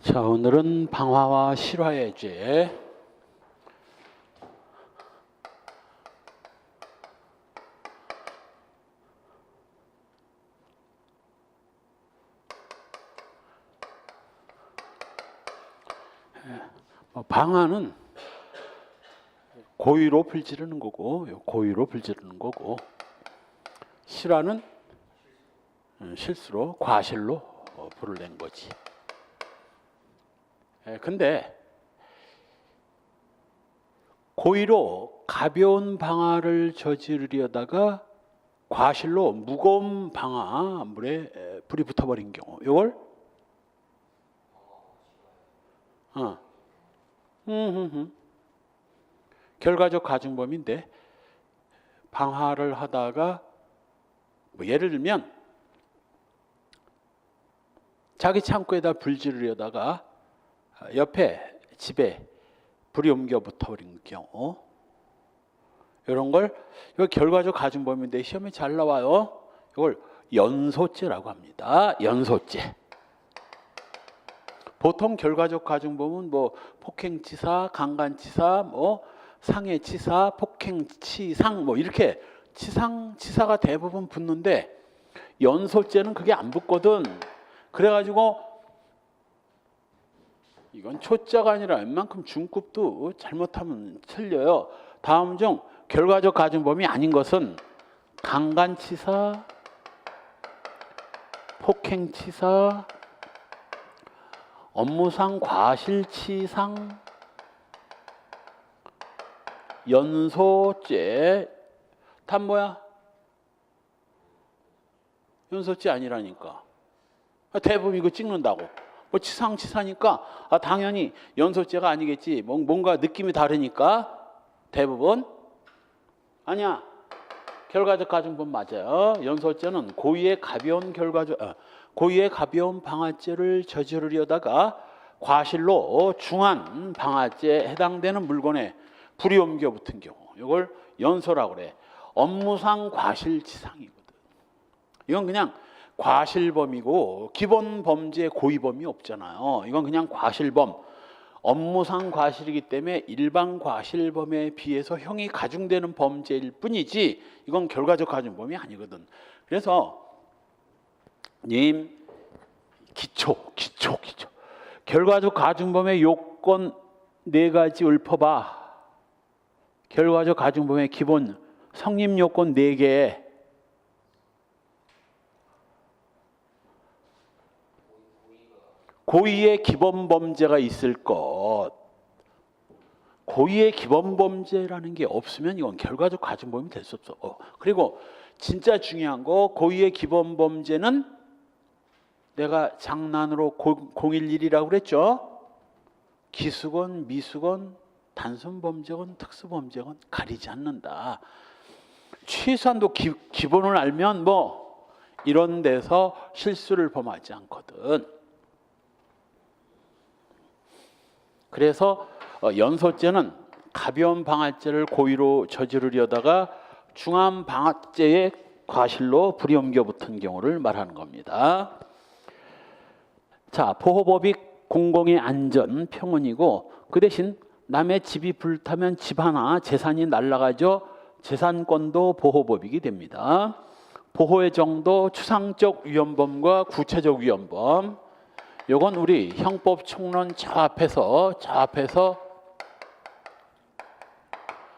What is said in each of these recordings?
자, 오늘은 방화와 실화의 죄. 방화는 고의로 불지르는 거고, 고의로 불지르는 거고, 실화는 실수로, 과실로 불을 낸 거지. 근데 고의로 가벼운 방화를 저지르려다가 과실로 무거운 방화물에 불이 붙어버린 경우, 이걸 결과적 가중범인데, 방화를 하다가 예를 들면 자기 창고에다 불 지르려다가 옆에 집에 불이 옮겨 붙어버린 경우, 이런 걸 이거 결과적 가중범인데 시험에 잘 나와요. 이걸 연소죄라고 합니다. 연소죄. 보통 결과적 가중범은 뭐 폭행치사, 강간치사, 뭐 상해치사, 폭행치상, 뭐 이렇게 치사가 대부분 붙는데 연소죄는 그게 안 붙거든. 그래가지고 이건 초짜가 아니라 웬만큼 중급도 잘못하면 틀려요. 다음 중 결과적 가중범이 아닌 것은 강간치사, 폭행치사, 업무상 과실치상, 연소죄. 답 뭐야? 연소죄 아니라니까. 대부분 이거 찍는다고. 뭐 치사니까 당연히 연소죄가 아니겠지. 뭔가 느낌이 다르니까 대부분 아니야. 결과적 가중범 맞아요. 연소죄는 고의의 가벼운 방화죄를 저지르려다가 과실로 중한 방화죄에 해당되는 물건에 불이 옮겨 붙은 경우, 이걸 연소라고 그래. 업무상 과실치상이거든. 이건 그냥 과실범이고 기본 범죄 고의범이 없잖아요. 이건 그냥 과실범, 업무상 과실이기 때문에 일반 과실범에 비해서 형이 가중되는 범죄일 뿐이지 이건 결과적 가중범이 아니거든. 그래서 님 기초 결과적 가중범의 요건 4가지 읊어봐. 결과적 가중범의 기본 성립 요건 4개. 고의의 기본 범죄가 있을 것. 고의의 기본 범죄라는 게 없으면 이건 결과적 가중범이 될 수 없어. 그리고 진짜 중요한 거, 고의의 기본 범죄는 내가 장난으로 011이라고 그랬죠. 기수건, 미수건, 단순 범죄건, 특수 범죄건 가리지 않는다. 최소한도 기본을 알면 뭐 이런 데서 실수를 범하지 않거든. 그래서 연소죄는 가벼운 방화죄를 고의로 저지르려다가 중한 방화죄의 과실로 불이 옮겨 붙은 경우를 말하는 겁니다. 자, 보호법이 공공의 안전, 평온이고 그 대신 남의 집이 불타면 집 하나 재산이 날아가죠. 재산권도 보호법이게 됩니다. 보호의 정도, 추상적 위헌범과 구체적 위헌범. 요건 우리 형법 총론 저 앞에서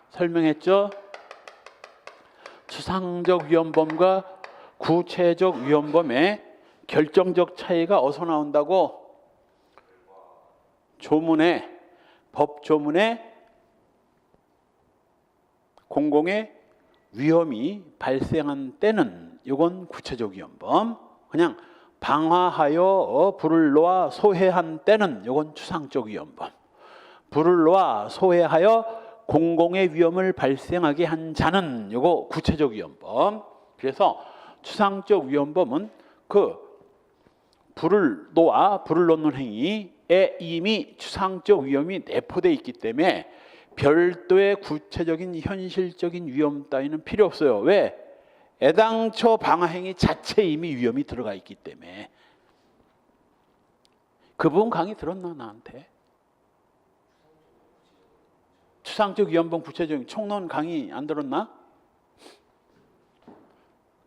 설명했죠. 추상적 위헌범과 구체적 위헌범의 결정적 차이가 어디서 나온다고? 법조문에 공공의 위험이 발생한 때는 이건 구체적 위헌범. 그냥 방화하여 불을 놓아 소해한 때는 이건 추상적 위헌범. 불을 놓아 소해하여 공공의 위험을 발생하게 한 자는 이거 구체적 위헌범. 그래서 추상적 위헌범은 그 불을 놓는 행위에 이미 추상적 위험이 내포되어 있기 때문에 별도의 구체적인 현실적인 위험 따위는 필요 없어요. 왜? 애당초 방화행위 자체에 이미 위험이 들어가 있기 때문에. 그 부분 강의 들었나 나한테? 추상적 위헌범 구체적인 총론 강의 안 들었나?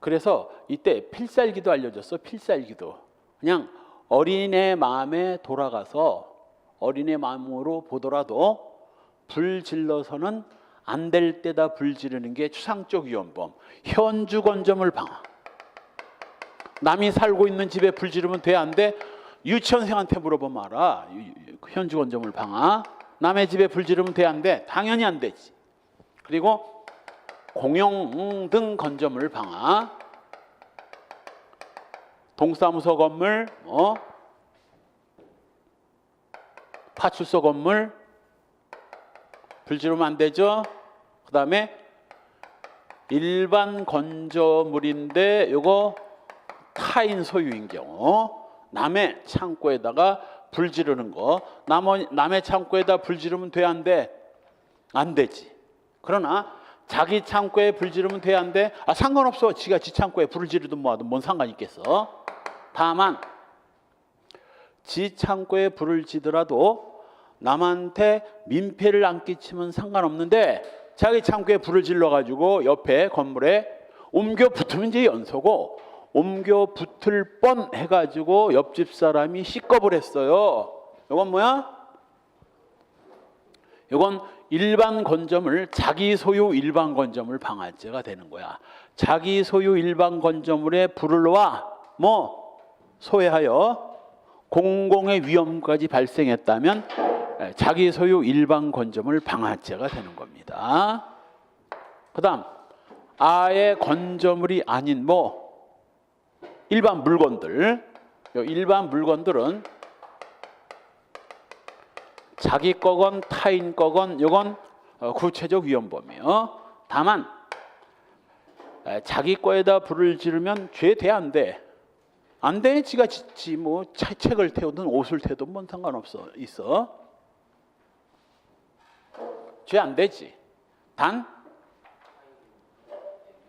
그래서 이때 필살기도 알려줬어. 필살기도. 그냥 어린애 마음에 돌아가서 어린애 마음으로 보더라도 불 질러서는 안 될 때다 불 지르는 게 추상적 위헌범. 현주 건점을 방화. 남이 살고 있는 집에 불 지르면 돼, 안 돼? 유치원생한테 물어보면 알아. 현주 건점을 방화. 남의 집에 불 지르면 돼, 안 돼? 당연히 안 되지. 그리고 공용 등 건점을 방화. 동사무소 건물, 파출소 건물 불 지르면 안 되죠. 그 다음에 일반 건조물인데 요거 타인 소유인 경우 남의 창고에다가 불 지르는 거, 남의 창고에다 불 지르면 돼, 안 돼? 안 되지. 그러나 자기 창고에 불 지르면 돼, 안 돼? 상관없어. 지가 지 창고에 불을 지르든 뭐하든 뭔 상관 있겠어. 다만 지 창고에 불을 지더라도 남한테 민폐를 안 끼치면 상관없는데 자기 창고에 불을 질러가지고 옆에 건물에 옮겨 붙으면 이제 연소고, 옮겨 붙을 뻔 해가지고 옆집 사람이 시겁을 했어요. 이건 뭐야? 이건 일반 건조물, 자기 소유 일반 건조물 방화죄가 되는 거야. 자기 소유 일반 건조물에 불을 놓아 소해하여 공공의 위험까지 발생했다면 자기 소유 일반 건조물 방화죄가 되는 겁니다. 그 다음 아예 건조물이 아닌 일반 물건들. 일반 물건들은 자기 거건 타인 거건 이건 구체적 위헌범이에요. 다만 자기 거에다 불을 지르면 죄 돼, 안 돼? 안 돼. 지가 짓지. 책을 태우든 옷을 태우든 뭔 상관없어. 있어. 죄 안 되지. 단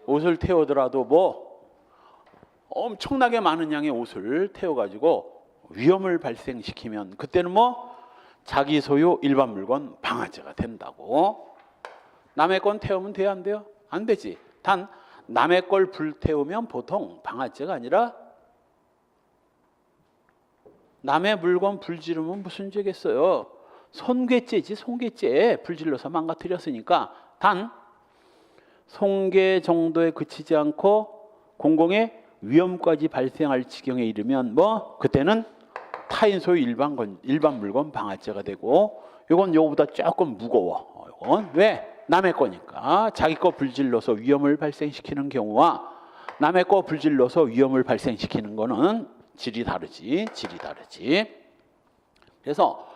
옷을 태우더라도 엄청나게 많은 양의 옷을 태워가지고 위험을 발생시키면 그때는 자기 소유 일반 물건 방화죄가 된다고. 남의 건 태우면 돼요, 안 돼요? 안 되지. 단 남의 걸 불태우면 보통 방화죄가 아니라 남의 물건 불 지르면 무슨 죄겠어요? 손괴죄지. 손괴죄. 불질러서 망가뜨렸으니까 단 손괴 정도에 그치지 않고 공공의 위험까지 발생할 지경에 이르면 그때는 타인 소유 일반 물건 방화죄가 되고, 이건 요거보다 조금 무거워. 이건 왜? 남의 거니까. 자기 거 불질러서 위험을 발생시키는 경우와 남의 거 불질러서 위험을 발생시키는 거는 질이 다르지. 그래서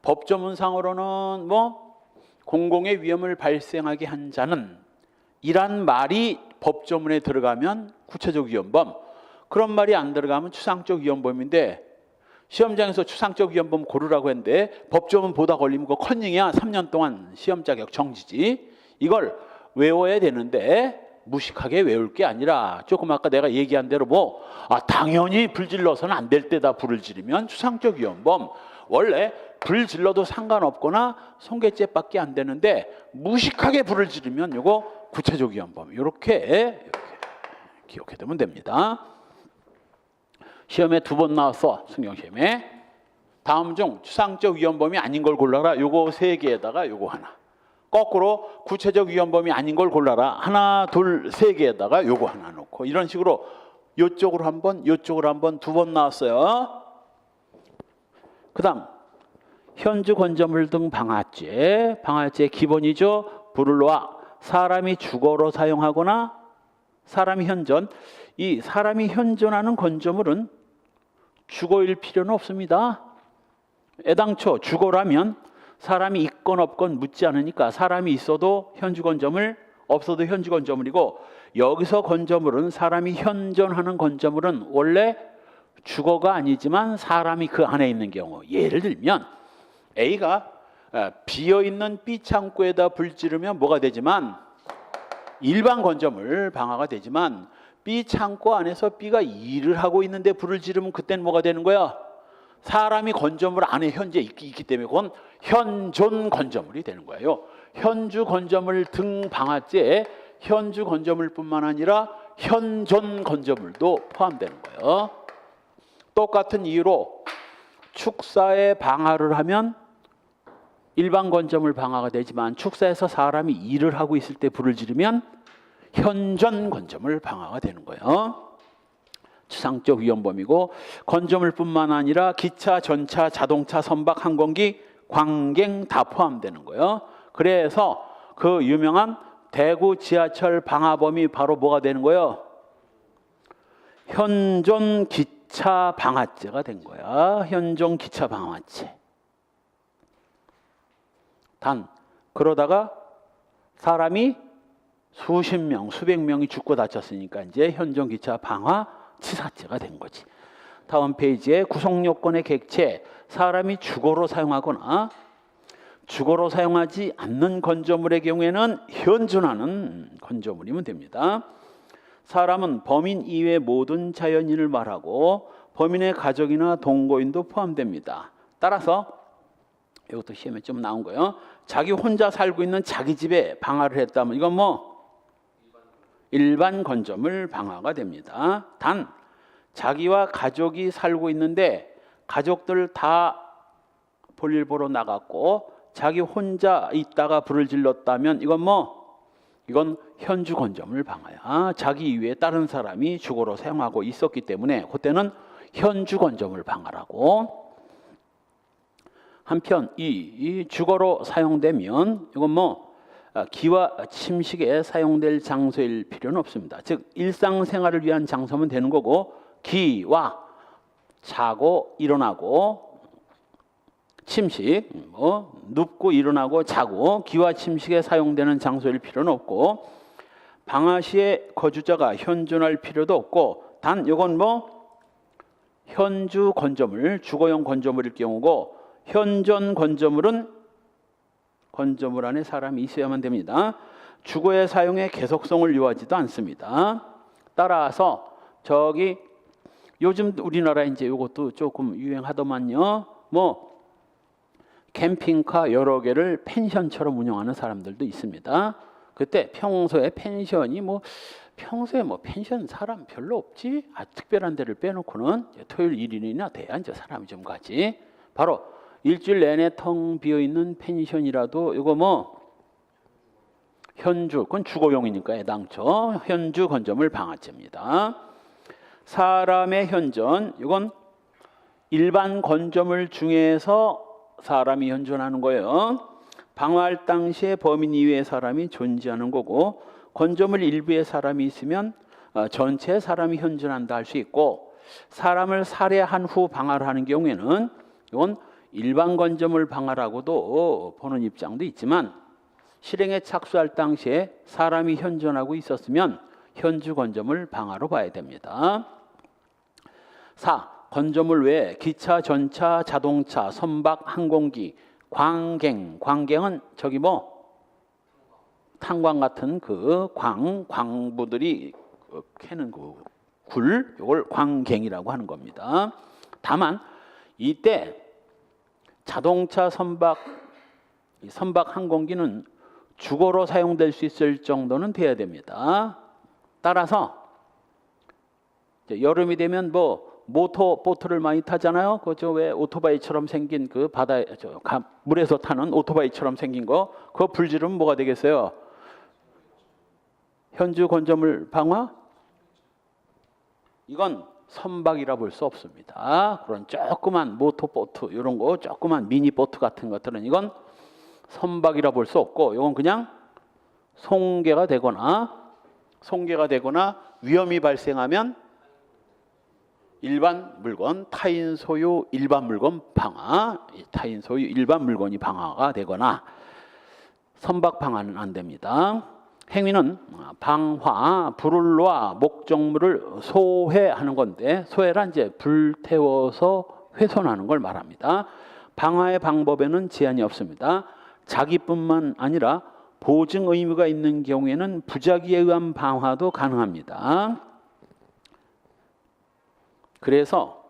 법조문상으로는 공공의 위험을 발생하게 한 자는 이란 말이 법조문에 들어가면 구체적 위헌범, 그런 말이 안 들어가면 추상적 위헌범인데 시험장에서 추상적 위헌범 고르라고 했는데 법조문 보다 걸리면 그거 컨닝이야. 3년 동안 시험 자격 정지지. 이걸 외워야 되는데 무식하게 외울 게 아니라 조금 아까 내가 얘기한 대로 당연히 불 질러서는 안 될 때다 불을 지르면 추상적 위헌범. 원래 불 질러도 상관없거나 손괴죄밖에 안 되는데 무식하게 불을 지르면 이거 구체적 위헌범. 이렇게 기억해 두면 됩니다. 시험에 2번 나왔어. 승경시험에. 다음 중 추상적 위헌범이 아닌 걸 골라라. 요거 3개에다가 요거 하나. 거꾸로 구체적 위헌범이 아닌 걸 골라라. 하나, 둘, 3개에다가 요거 하나 놓고 이런 식으로 요쪽으로 한 번, 요쪽으로 한 번, 2번 나왔어요. 그 다음 현주 건조물 등 방화죄. 방화죄 기본이죠. 불을 놓아 사람이 주거로 사용하거나 사람이 현존. 이 사람이 현존하는 건조물은 주거일 필요는 없습니다. 애당초 주거라면 사람이 있건 없건 묻지 않으니까 사람이 있어도 현주 건조물, 없어도 현주 건조물이고, 여기서 건조물은 사람이 현존하는 건조물은 원래 주거가 아니지만 사람이 그 안에 있는 경우. 예를 들면 A가 비어있는 B 창고에다 불 지르면 뭐가 되지만 일반 건조물 방화가 되지만 B 창고 안에서 B가 일을 하고 있는데 불을 지르면 그때는 뭐가 되는 거야? 사람이 건조물 안에 현재 있기 때문에 그건 현존 건조물이 되는 거예요. 현주 건조물 등 방아죄에 현주 건조물뿐만 아니라 현존 건조물도 포함되는 거예요. 똑같은 이유로 축사에 방화를 하면 일반 건조물 방화가 되지만 축사에서 사람이 일을 하고 있을 때 불을 지르면 현존 건조물 방화가 되는 거예요. 추상적 위험범이고 건조물뿐만 아니라 기차, 전차, 자동차, 선박, 항공기, 광갱 다 포함되는 거예요. 그래서 그 유명한 대구 지하철 방화범이 바로 뭐가 되는 거예요? 현존 기차 방화죄가 된 거야. 현존 기차 방화죄. 단 그러다가 사람이 수십 명, 수백 명이 죽고 다쳤으니까 이제 현존 기차 방화 치사죄가 된 거지. 다음 페이지에 구속요건의 객체, 사람이 주거로 사용하거나 주거로 사용하지 않는 건조물의 경우에는 현존하는 건조물이면 됩니다. 사람은 범인 이외의 모든 자연인을 말하고 범인의 가족이나 동거인도 포함됩니다. 따라서 이것도 시험에 좀 나온 거예요. 자기 혼자 살고 있는 자기 집에 방화를 했다면 이건 뭐 일반 건조물 방화가 됩니다. 단 자기와 가족이 살고 있는데 가족들 다 볼일 보러 나갔고 자기 혼자 있다가 불을 질렀다면 이건 현주 건조물 방화야. 자기 이외에 다른 사람이 주거로 사용하고 있었기 때문에 그때는 현주 건조물 방화라고. 한편 이 주거로 사용되면 이건 기와 침식에 사용될 장소일 필요는 없습니다. 즉 일상생활을 위한 장소면 되는 거고 기와 자고 일어나고 침식, 눕고 일어나고 자고 기와 침식에 사용되는 장소일 필요는 없고 방화 시에 거주자가 현존할 필요도 없고 단 이건 현주 건조물, 주거용 건조물일 경우고 현존 건조물은 건조물 안에 사람이 있어야만 됩니다. 주거의 사용에 계속성을 요하지도 않습니다. 따라서 저기 요즘 우리나라 이제 이것도 조금 유행하더만요. 캠핑카 여러 개를 펜션처럼 운영하는 사람들도 있습니다. 그때 평소에 펜션이 평소에 펜션 사람 별로 없지? 특별한 데를 빼놓고는 토요일 일요일이나 돼야 이제 사람이 좀 가지. 바로 일주일 내내 텅 비어 있는 펜션이라도 이거 현주, 그건 주거용이니까 애당초 현주 건조물 방화죄입니다. 사람의 현존, 이건 일반 건조물 중에서 사람이 현존하는 거예요. 방화할 당시에 범인 이외의 사람이 존재하는 거고 건조물 일부에 사람이 있으면 전체 사람이 현존한다 할 수 있고 사람을 살해한 후 방화를 하는 경우에는 이건 일반 건조물 방화라고도 보는 입장도 있지만 실행에 착수할 당시에 사람이 현존하고 있었으면 현주 건조물 방화로 봐야 됩니다. 4. 건조물 외에 기차, 전차, 자동차, 선박, 항공기, 광갱. 광갱은 저기 탄광 같은 그 광부들이 캐는 그 굴, 이걸 광갱이라고 하는 겁니다. 다만 이때 자동차, 선박 항공기는 주거로 사용될 수 있을 정도는 돼야 됩니다. 따라서 여름이 되면 모터보트를 많이 타잖아요. 그저 왜 오토바이처럼 생긴 그 바다에 물에서 타는 오토바이처럼 생긴 거, 그거 불 지르면 뭐가 되겠어요? 현주 건조물 방화? 이건 선박이라 볼 수 없습니다. 그런 조그만 모터보트 이런 거, 조그만 미니보트 같은 것들은 이건 선박이라 볼 수 없고 이건 그냥 송괴가 되거나 위험이 발생하면 일반 물건, 타인 소유 일반 물건 방화, 타인 소유 일반 물건이 방화가 되거나 선박 방화는 안 됩니다. 행위는 방화, 불을 놓아 목적물을 소회하는 건데 소회란 이제 불태워서 훼손하는 걸 말합니다. 방화의 방법에는 제한이 없습니다. 자기뿐만 아니라 보증 의무가 있는 경우에는 부작위에 의한 방화도 가능합니다. 그래서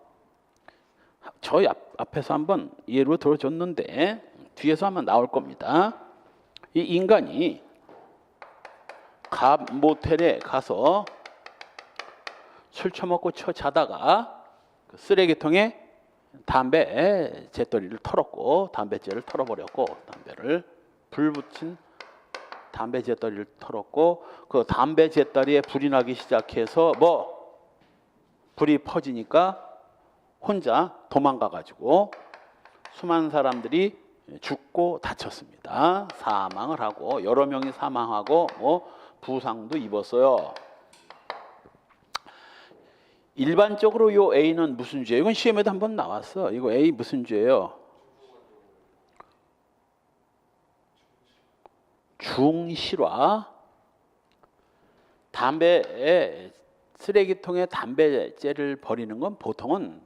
저희 앞에서 한번 예로 들어줬는데 뒤에서 한번 나올 겁니다. 이 인간이 갑 모텔에 가서 술 처먹고 자다가 그 쓰레기통에 담배 재떨이를 털었고 담배째를 털어버렸고 담배를 불 붙인 담배 재떨이를 털었고 그 담배 재떨이에 불이 나기 시작해서 뭐 불이 퍼지니까 혼자 도망가 가지고 수많은 사람들이 죽고 다쳤습니다. 사망을 하고 여러 명이 사망하고 뭐 부상도 입었어요. 일반적으로 요 A는 무슨 죄예요? 이건 시험에도 한번 나왔어. 이거 A 무슨 죄예요? 중실화. 담배에 쓰레기통에 담배째를 버리는 건 보통은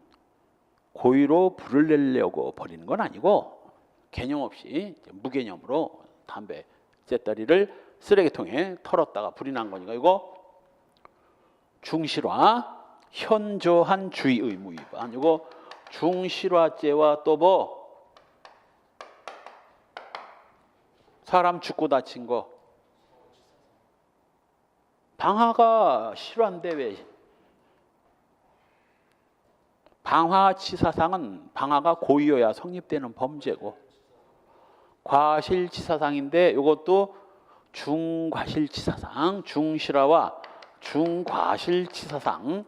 고의로 불을 내려고 버리는 건 아니고 개념 없이 무개념으로 담배 째떨이를 쓰레기통에 털었다가 불이 난 거니까 이거 중실화. 현저한 주의 의무 위반. 이거 중실화죄와 또 뭐 사람 죽고 다친 거 방화가 실화인데 왜 방화치사상은 방화가 고의여야 성립되는 범죄고 과실치사상인데 이것도 중과실치사상 중실화와 중과실치사상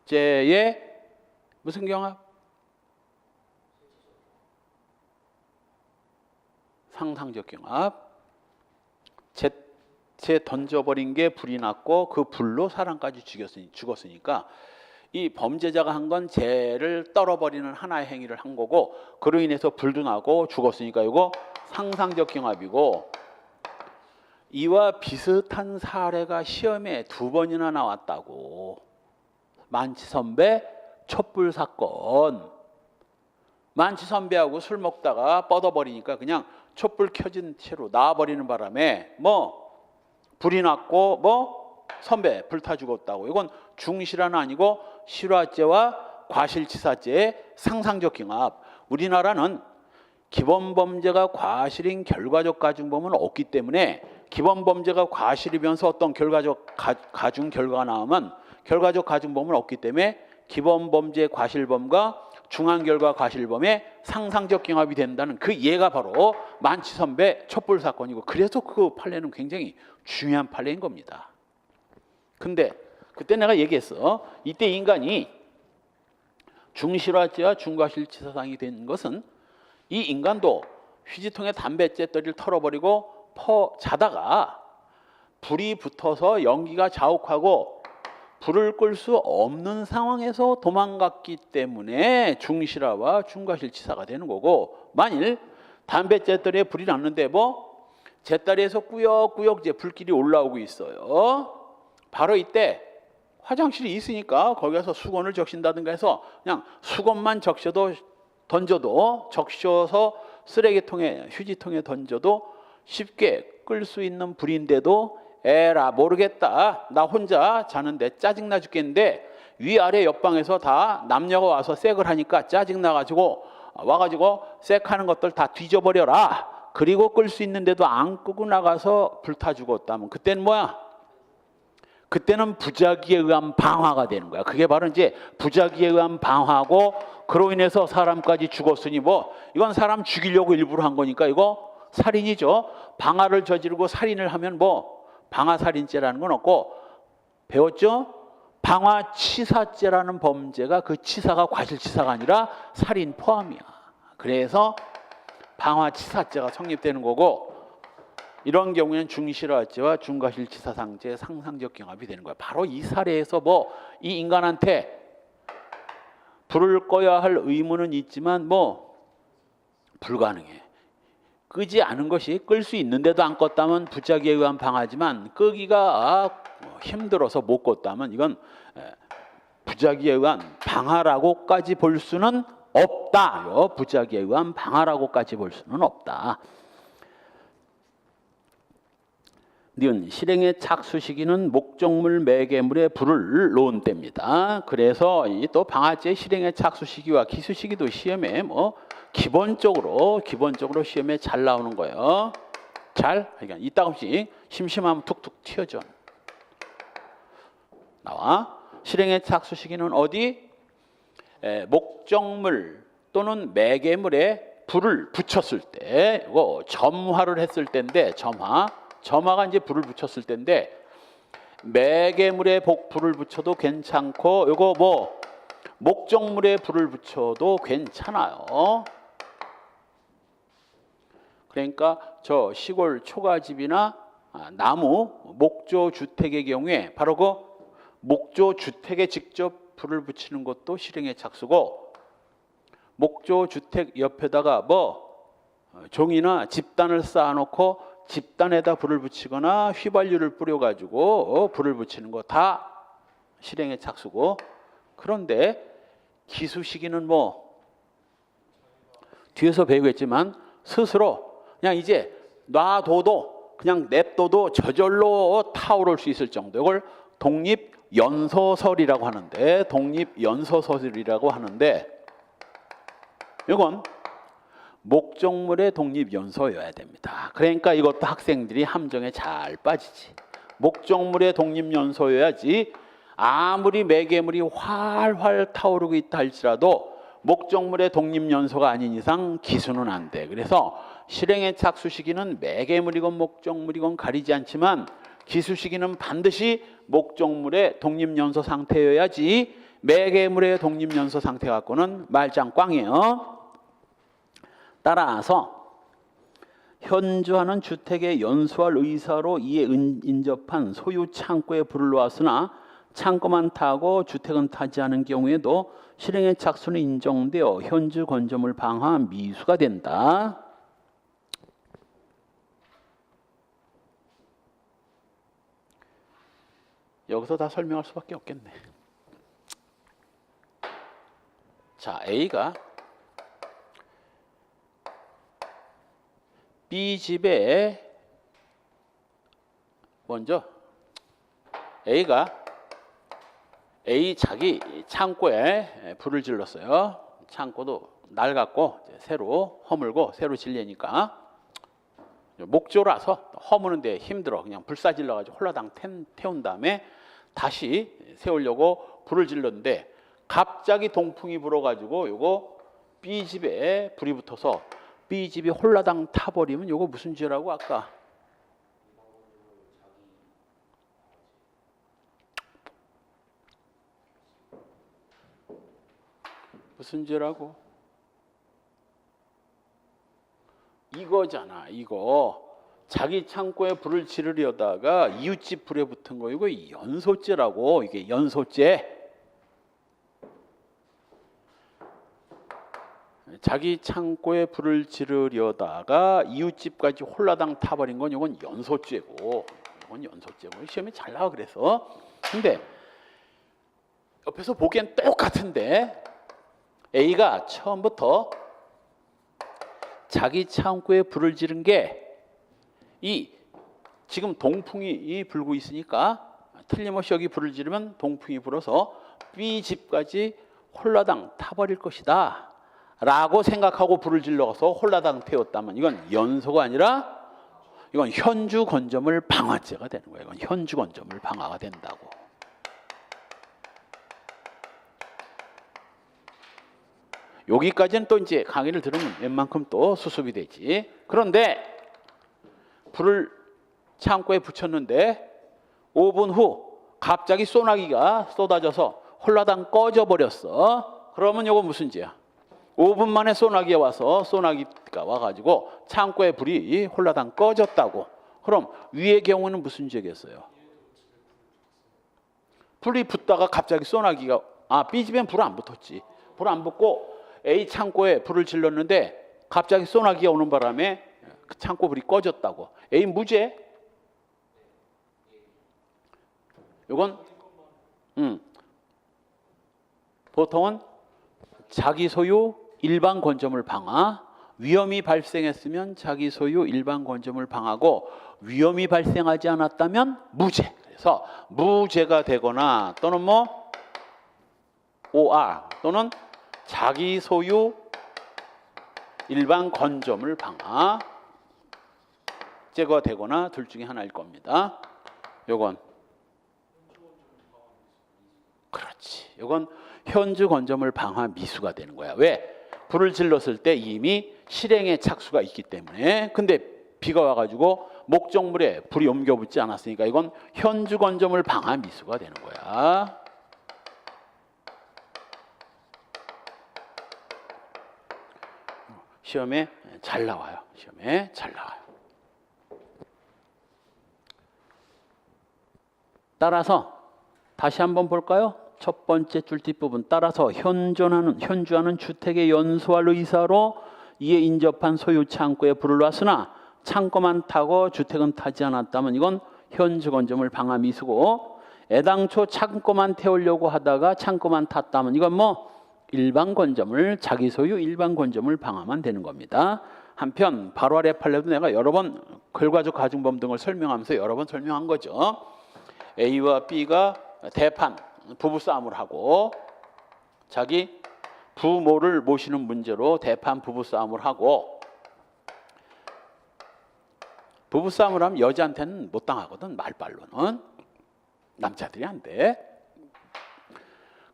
죄의 무슨 경합? 상상적 경합. 재 던져버린 게 불이 났고 그 불로 사람까지 죽었으니까 이 범죄자가 한 건 재를 떨어버리는 하나의 행위를 한 거고 그로 인해서 불도 나고 죽었으니까 이거 상상적 경합이고 이와 비슷한 사례가 시험에 2번이나 나왔다고. 만치선배 촛불 사건. 만치선배하고 술 먹다가 뻗어버리니까 그냥 촛불 켜진 채로 나와버리는 바람에 뭐 불이 났고 뭐 선배 불타 죽었다고. 이건 중실화는 아니고 실화죄와 과실치사죄의 상상적 경합. 우리나라는 기본범죄가 과실인 결과적 가중범은 없기 때문에 기본범죄가 과실이면서 어떤 결과적 가중 결과가 나오면 결과적 가중범은 없기 때문에 기본범죄 과실범과 중앙결과 과실범의 상상적 경합이 된다는 그 예가 바로 만치선배 촛불 사건이고 그래서 그 판례는 굉장히 중요한 판례인 겁니다. 근데 그때 내가 얘기했어. 이때 인간이 중실화죄와 중과실치사상이 된 것은 이 인간도 휴지통에 담배째떨이를 털어버리고 자다가 불이 붙어서 연기가 자욱하고 불을 끌 수 없는 상황에서 도망갔기 때문에 중실화와 중과실치사가 되는 거고 만일 담배째떨이에 불이 났는데 뭐 잿더리에서 꾸역꾸역 이제 불길이 올라오고 있어요. 바로 이때 화장실이 있으니까 거기 가서 수건을 적신다든가 해서 그냥 수건만 적셔서 쓰레기통에 휴지통에 던져도 쉽게 끌 수 있는 불인데도 에라 모르겠다. 나 혼자 자는데 짜증나 죽겠는데 위아래 옆방에서 다 남녀가 와서 색을 하니까 짜증나가지고 와가지고 색하는 것들 다 뒤져버려라. 그리고 끌 수 있는데도 안 끄고 나가서 불타 죽었다면 그때는 뭐야? 그때는 부작위에 의한 방화가 되는 거야. 그게 바로 이제 부작위에 의한 방화고 그로 인해서 사람까지 죽었으니 뭐 이건 사람 죽이려고 일부러 한 거니까 이거 살인이죠. 방화를 저지르고 살인을 하면 뭐 방화살인죄라는 건 없고 배웠죠? 방화치사죄라는 범죄가 그 치사가 과실치사가 아니라 살인 포함이야. 그래서 방화치사죄가 성립되는 거고 이런 경우에는 중실화죄와 중과실치사상죄의 상상적 경합이 되는 거야. 바로 이 사례에서 뭐 이 인간한테 불을 꺼야 할 의무는 있지만 뭐 불가능해. 끄지 않은 것이 끌 수 있는데도 안 껐다면 부작위에 의한 방화지만 끄기가 힘들어서 못 껐다면 이건 부작위에 의한 방화라고까지 볼 수는 없다. 부작위에 의한 방화라고까지 볼 수는 없다. 니은 실행의 착수 시기는 목적물 매개물에 불을 놓은 때입니다. 그래서 이 또 방아죄 실행의 착수 시기와 기수 시기도 시험에 뭐 기본적으로 시험에 잘 나오는 거예요. 그러니까 이따금씩 심심하면 툭툭 튀어져 나와. 실행의 착수 시기는 어디? 목적물 또는 매개물에 불을 붙였을 때, 이거 점화를 했을 때인데, 점화가 이제 불을 붙였을 때인데, 매개물에 불을 붙여도 괜찮고, 이거 뭐 목적물에 불을 붙여도 괜찮아요. 그러니까 저 시골 초가집이나 나무 목조 주택의 경우에 바로 그 목조 주택에 직접 불을 붙이는 것도 실행의 착수고, 목조 주택 옆에다가 뭐 종이나 집단을 쌓아놓고 집단에다 불을 붙이거나 휘발유를 뿌려가지고 불을 붙이는 거 다 실행의 착수고, 그런데 기수 시기는 뭐 뒤에서 배우겠지만 스스로 그냥 이제 놔둬도 그냥 냅둬도 저절로 타오를 수 있을 정도, 이걸 독립연소설이라고 하는데, 이건 목적물의 독립연소여야 됩니다. 그러니까 이것도 학생들이 함정에 잘 빠지지. 목적물의 독립연소여야지. 아무리 매개물이 활활 타오르고 있다 할지라도 목적물의 독립연소가 아닌 이상 기수는 안 돼. 그래서 실행의 착수 시기는 매개물이건 목적물이건 가리지 않지만 기수 시기는 반드시 목적물의 독립연소 상태여야지, 매개물의 독립연소 상태 갖고는 말짱 꽝이에요. 따라서 현주하는 주택에 연소할 의사로 이에 인접한 소유 창고에 불을 놓았으나 창고만 타고 주택은 타지 않은 경우에도 실행의 착수는 인정되어 현주 건조물 방화 미수가 된다. 여기서 다 설명할 수밖에 없겠네. 자, A가 B집에 먼저 A가 A 자기 창고에 불을 질렀어요. 창고도 낡았고 새로 허물고 새로 질려니까 목조라서 허무는데 힘들어. 그냥 불사질러 가지고 홀라당 태운 다음에 다시 세우려고 불을 질렀는데 갑자기 동풍이 불어가지고 요거 B집에 불이 붙어서 B집이 홀라당 타버리면 요거 무슨 죄라고 아까? 무슨 죄라고? 이거잖아. 이거 자기 창고에 불을 지르려다가 이웃집 불에 붙은 거, 이거 연소죄라고. 이게 연소죄. 자기 창고에 불을 지르려다가 이웃집까지 홀라당 타버린 건 이건 연소죄고, 시험에 잘 나와. 그래서 근데 옆에서 보기엔 똑같은데 A가 처음부터 자기 창고에 불을 지른 게 이 지금 동풍이 불고 있으니까 틀림없이 여기 불을 지르면 동풍이 불어서 B 집까지 홀라당 타버릴 것이다 라고 생각하고 불을 질러서 홀라당 태웠다면 이건 연소가 아니라 이건 현주 건조물 방화죄가 되는 거예요. 이건 현주 건조물 방화가 된다고. 여기까지는 또 이제 강의를 들으면 웬만큼 또 수습이 되지. 그런데 불을 창고에 붙였는데 5분 후 갑자기 소나기가 쏟아져서 홀라당 꺼져 버렸어. 그러면 이거 무슨 죄야? 5분 만에 소나기가 와가지고 창고에 불이 홀라당 꺼졌다고. 그럼 위의 경우는 무슨 죄겠어요? 불이 붙다가 갑자기 소나기가 B집엔 불 안 붙었지. 불 안 붙고 A 창고에 불을 질렀는데 갑자기 소나기가 오는 바람에 그 창고 불이 꺼졌다고. A 무죄? 이건 보통은 자기 소유 일반 건조물 방화, 위험이 발생했으면 자기 소유 일반 건조물 방하고 위험이 발생하지 않았다면 무죄. 그래서 무죄가 되거나 또는 뭐 OR 또는 자기 소유 일반 건조물 방하 제거되거나 둘 중에 하나일 겁니다. 요건 그렇지. 요건 현주 건조물 방화 미수가 되는 거야. 왜? 불을 질렀을 때 이미 실행의 착수가 있기 때문에. 근데 비가 와가지고 목적물에 불이 옮겨붙지 않았으니까 이건 현주 건조물 방화 미수가 되는 거야. 시험에 잘 나와요. 시험에 잘 나와요. 따라서 다시 한번 볼까요? 첫 번째 줄 뒷부분 따라서 현주하는 주택의 연소할 의사로 이에 인접한 소유 창고에 불을 놨으나 창고만 타고 주택은 타지 않았다면 이건 현주 건조물 방화 미수고, 애당초 창고만 태우려고 하다가 창고만 탔다면 이건 뭐 일반 건조물 자기 소유 일반 건조물 방화만 되는 겁니다. 한편 바로 아래 판례도 내가 여러 번 결과적 가중범 등을 설명하면서 여러 번 설명한 거죠. A와 B가 대판 부부싸움을 하고 자기 부모를 모시는 문제로 대판 부부싸움을 하고, 부부싸움을 하면 여자한테는 못 당하거든. 말빨로는 남자들이 안 돼.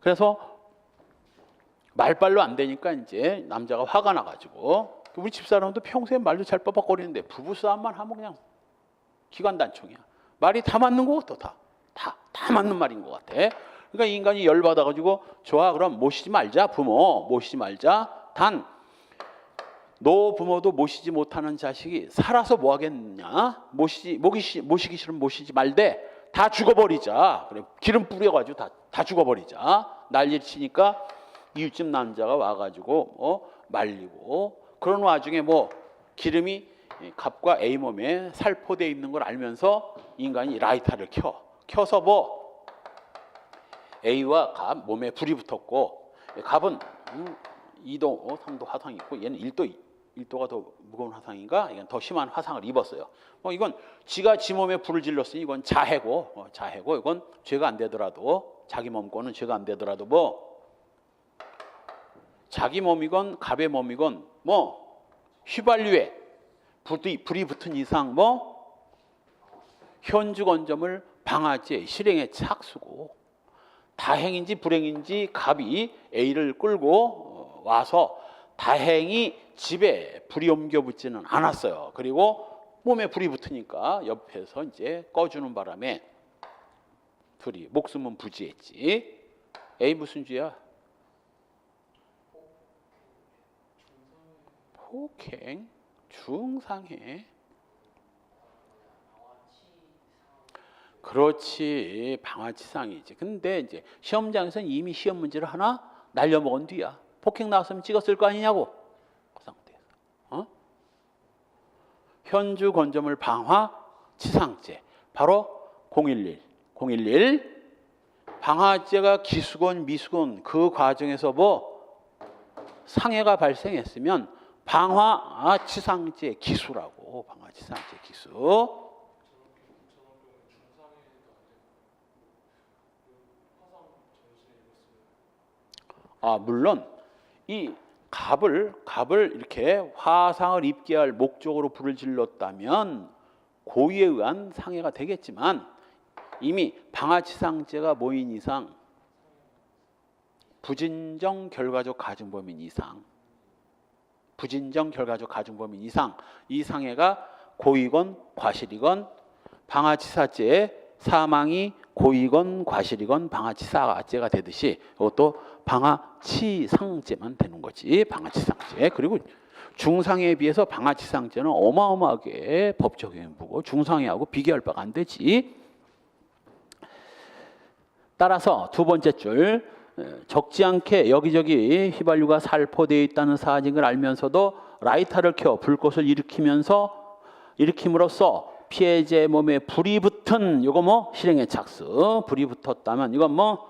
그래서 말빨로 안 되니까 이제 남자가 화가 나가지고, 우리 집사람도 평소에 말도 잘 뻐벅거리는데 부부싸움만 하면 그냥 기관단총이야. 말이 다 맞는 거 같아. 다 맞는 말인 것 같아. 그러니까 이 인간이 열받아가지고 좋아 그럼 모시지 말자. 부모 모시지 말자. 단 너 부모도 모시지 못하는 자식이 살아서 뭐 하겠냐. 모시기 싫으면 모시지 말되 다 죽어버리자. 그래 기름 뿌려가지고 다 죽어버리자. 난리 치니까 이웃집 남자가 와가지고 말리고, 그런 와중에 뭐 기름이 갑과 A 몸에 살포되어 있는 걸 알면서 인간이 라이터를 켜서 뭐 A와 갑 몸에 불이 붙었고, 갑은 2도, 3도 화상이 있고 얘는 1도가 더 무거운 화상인가? 이건 더 심한 화상을 입었어요. 이건 지가 지 몸에 불을 질렀으니 이건 자해고, 이건 죄가 안 되더라도, 자기 몸 거는 죄가 안 되더라도 뭐 자기 몸이건 갑의 몸이건 뭐 휘발유에 불이 붙은 이상 뭐 현주 건조물 방화죄 실행의 착수고, 다행인지 불행인지 갑이 A를 끌고 와서 다행히 집에 불이 옮겨 붙지는 않았어요. 그리고 몸에 불이 붙으니까 옆에서 이제 꺼주는 바람에 둘이 목숨은 부지했지. A 무슨 죄야? 폭행, 중상해. 그렇지, 방화치상이지. 근데 이제 시험장에서는 이미 시험 문제를 하나 날려먹은 뒤야. 폭행 나왔으면 찍었을 거 아니냐고. 그 상태에서 현주 건조물 방화 치상죄, 바로 011 방화죄가 기수건 미수건 그 과정에서 뭐 상해가 발생했으면 방화치상죄 기수라고. 방화치상죄 기수. 물론 이 갑을 이렇게 화상을 입게 할 목적으로 불을 질렀다면 고의에 의한 상해가 되겠지만, 이미 방화치상죄가 모인 이상, 부진정 결과적 가중범인 이상, 이 상해가 고의건 과실이건, 방화치사죄의 사망이 고의건 과실이건 방화치사죄가 되듯이 이것도 방화치상죄만 되는 거지. 방화치상죄. 그리고 중상해에 비해서 방화치상죄는 어마어마하게 법 적용이 무거워. 중상해하고 비교할 바가 안 되지. 따라서 두 번째 줄, 적지 않게 여기저기 휘발유가 살포되어 있다는 사실을 알면서도 라이터를 켜 불꽃을 일으킴으로써 피해자의 몸에 불이 붙은, 이거 뭐 실행의 착수, 불이 붙었다면 이건 뭐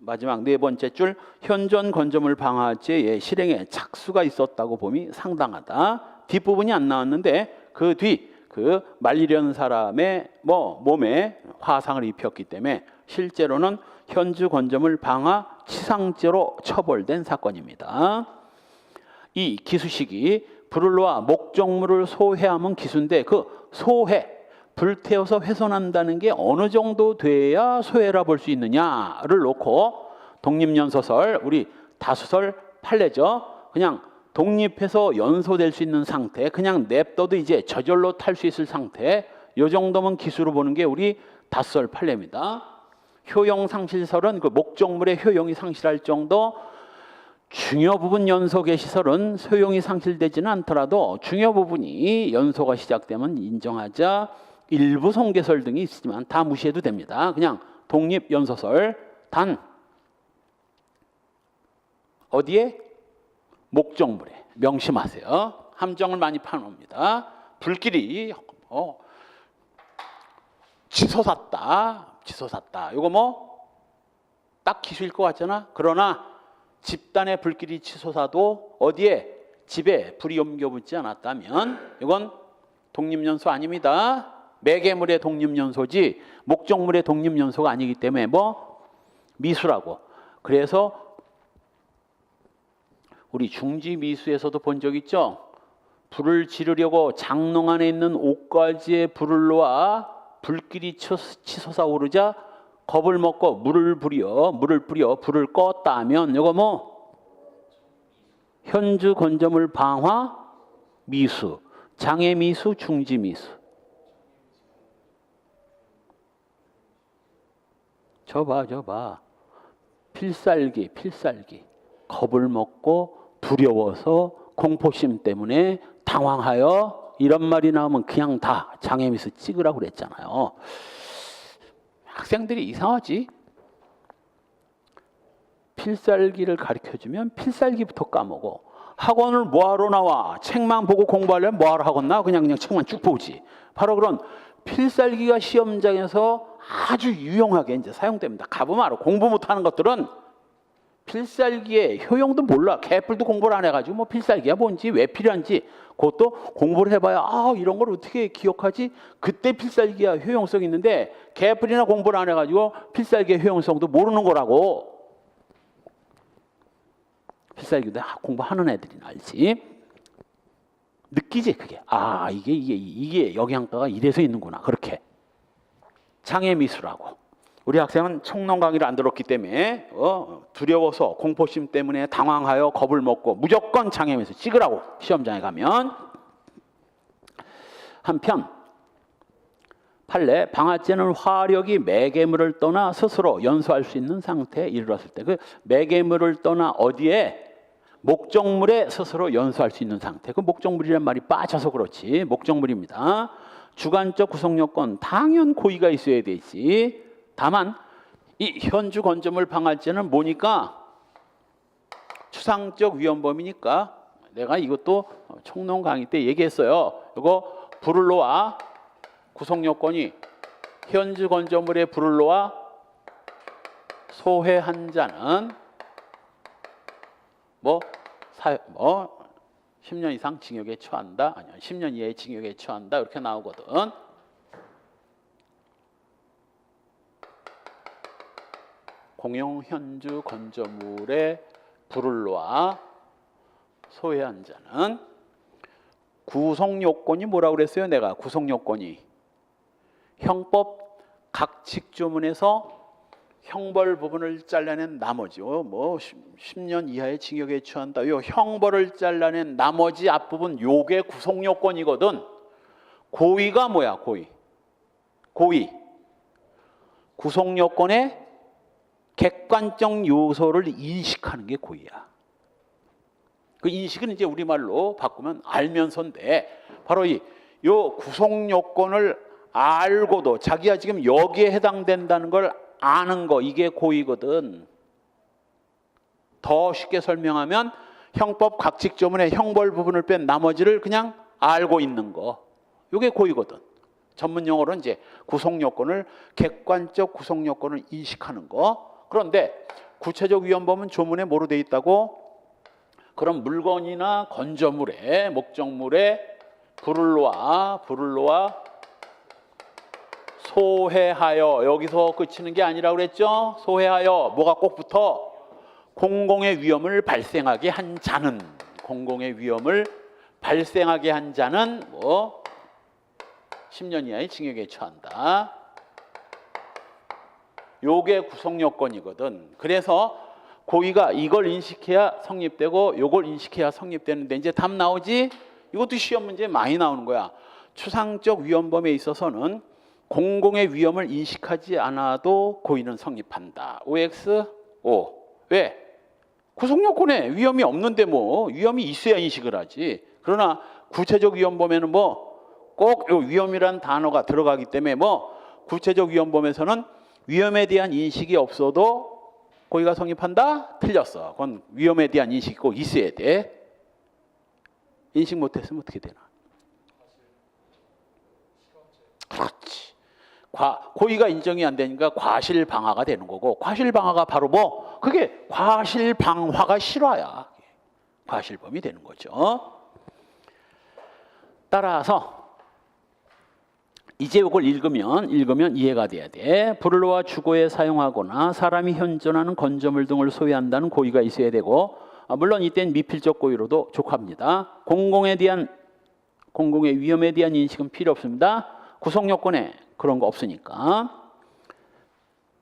마지막 네 번째 줄 현존 건조물 방화죄의 실행에 착수가 있었다고 봄이 상당하다. 뒷부분이 안 나왔는데 그 뒤 그 말리려는 사람의 몸에 화상을 입혔기 때문에 실제로는 현주 건조물 방화 치상죄로 처벌된 사건입니다. 이 기수식이 불을 놓아 목적물을 소해하면 기수인데 그 소해, 불태워서 훼손한다는 게 어느 정도 돼야 소해라 볼 수 있느냐를 놓고 독립연소설, 우리 다수설 판례죠. 그냥 독립해서 연소될 수 있는 상태, 그냥 냅둬도 이제 저절로 탈 수 있을 상태, 이 정도면 기수로 보는 게 우리 다수설 판례입니다. 효용 상실설은 그 목적물의 효용이 상실할 정도, 중요 부분 연소 개시설은 효용이 상실되지는 않더라도 중요 부분이 연소가 시작되면 인정하자. 일부 손괴설 등이 있지만 다 무시해도 됩니다. 그냥 독립 연소설. 단 어디에? 목적물에. 명심하세요. 함정을 많이 파놓습니다. 불길이 치솟았다. 이거 딱 기수일 것 같잖아. 그러나 집단의 불길이 치솟아도 어디에? 집에 불이 옮겨붙지 않았다면 이건 독립연소 아닙니다. 매개물의 독립연소지 목적물의 독립연소가 아니기 때문에 미수라고. 그래서 우리 중지미수에서도 본 적 있죠? 불을 지르려고 장롱 안에 있는 옷가지에 불을 놓아 불길이 치솟아 오르자 겁을 먹고 물을 뿌려 불을 껐다 하면 이거 현주 건조물 방화 미수, 장애 미수, 중지 미수. 저 봐. 필살기. 겁을 먹고 두려워서 공포심 때문에 당황하여 이런 말이 나오면 그냥 다 장애 미수 찍으라고 그랬잖아요. 학생들이 이상하지? 필살기를 가르쳐주면 필살기부터 까먹어. 학원을 뭐하러 나와? 책만 보고 공부하려면 뭐하러 학원 나와? 그냥 책만 쭉 보지. 바로 그런 필살기가 시험장에서 아주 유용하게 이제 사용됩니다. 가보면 알아. 공부 못하는 것들은 필살기의 효용도 몰라. 개뿔도 공부를 안 해가지고 필살기가 뭔지 왜 필요한지 그것도 공부를 해봐야 이런 걸 어떻게 기억하지? 그때 필살기가 효용성이 있는데 개뿔이나 공부를 안 해가지고 필살기의 효용성도 모르는 거라고. 필살기도 공부하는 애들이 알지. 느끼지 그게. 이게 영양가가 이래서 있는구나. 그렇게. 장애 미수라고. 우리 학생은 총론 강의를 안 들었기 때문에 두려워서 공포심 때문에 당황하여 겁을 먹고 무조건 장애 미수 찍으라고 시험장에 가면. 한편 판례 방화죄는 화력이 매개물을 떠나 스스로 연소할 수 있는 상태에 이르렀을 때, 그 매개물을 떠나 어디에? 목적물에 스스로 연소할 수 있는 상태. 그 목적물이란 말이 빠져서 그렇지. 목적물입니다. 주관적 구성요건 당연 고의가 있어야 되지. 다만 이 현주 건조물 방화죄는 뭐니까? 추상적 위헌범이니까. 내가 이것도 총론 강의 때 얘기했어요. 이거 불을 놓아 구성요건이 현주 건조물에 불을 놓아 소해한 자는 10년 이상 징역에 처한다. 아니요, 10년 이하의 징역에 처한다. 이렇게 나오거든. 공용 현주 건조물에 불을 놓아 소해한 자는 구성요건이 뭐라고 그랬어요? 내가 구성요건이 형법 각칙조문에서 형벌 부분을 잘라낸 나머지 10년 이하의 징역에 처한다. 요 형벌을 잘라낸 나머지 앞부분 요게 구성요건이거든. 고의가 뭐야? 고의. 구성요건의 객관적 요소를 인식하는 게 고의야. 그 인식은 이제 우리말로 바꾸면 알면서인데, 바로 요 구성요건을 알고도 자기가 지금 여기에 해당된다는 걸 아는 거, 이게 고의거든. 더 쉽게 설명하면 형법 각칙조문의 형벌 부분을 뺀 나머지를 그냥 알고 있는 거, 이게 고의거든. 전문 용어로 이제 구성요건을, 객관적 구성요건을 인식하는 거, 그런데 구체적 위헌범은 조문에 뭐로 돼 있다고? 그럼 물건이나 건조물에 목적물에 불을 놓아 소해하여, 여기서 그치는 게 아니라 그랬죠? 소해하여 뭐가 꼭 붙어? 공공의 위험을 발생하게 한 자는, 공공의 위험을 발생하게 한 자는 뭐 10년 이하의 징역에 처한다. 요게 구성 요건이거든. 그래서 고의가 이걸 인식해야 성립되고 요걸 인식해야 성립되는데, 이제 답 나오지? 이것도 시험 문제에 많이 나오는 거야. 추상적 위헌범에 있어서는 공공의 위험을 인식하지 않아도 고의는 성립한다. OX, O. 왜? 구성 요건에 위험이 없는데 뭐 위험이 있어야 인식을 하지. 그러나 구체적 위헌범에는 뭐 꼭 위험이란 단어가 들어가기 때문에 뭐 구체적 위헌범에서는 위험에 대한 인식이 없어도 고의가 성립한다? 틀렸어. 그건 위험에 대한 인식이 꼭 있어야 돼. 인식 못했으면 어떻게 되나? 그렇지. 고의가 인정이 안 되니까 과실방화가 되는 거고, 과실방화가 바로 뭐? 그게 과실방화가 실화야. 과실범이 되는 거죠. 따라서 이제 이걸 읽으면 이해가 돼야 돼. 불을 놓아 주거에 사용하거나 사람이 현존하는 건조물 등을 소유한다는 고의가 있어야 되고, 물론 이때는 미필적 고의로도 족합니다. 공공의 위험에 대한 인식은 필요 없습니다. 구성 요건에 그런 거 없으니까.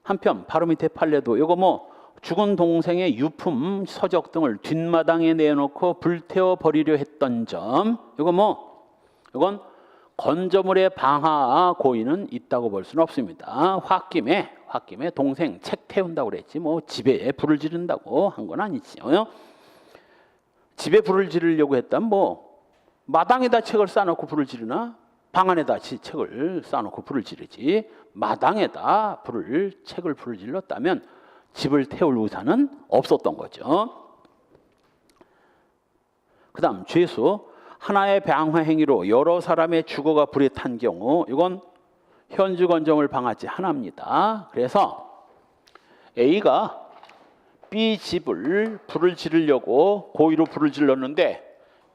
한편 바로 밑에 판례도 이거 뭐 죽은 동생의 유품, 서적 등을 뒷마당에 내놓고 불태워 버리려 했던 점, 이건 건조물의 방화 고의는 있다고 볼 수는 없습니다. 홧김에 동생 책 태운다고 그랬지 뭐 집에 불을 지른다고 한 건 아니지요. 집에 불을 지르려고 했다면 뭐 마당에다 책을 쌓아놓고 불을 지르나? 방 안에다 책을 쌓아놓고 불을 지르지. 마당에다 책을 불을 질렀다면 집을 태울 의사는 없었던 거죠. 그 다음 죄수. 하나의 방화 행위로 여러 사람의 주거가 불에 탄 경우, 이건 현주 건조물 방화죄 하나입니다. 그래서 A가 B 집을 불을 지르려고 고의로 불을 질렀는데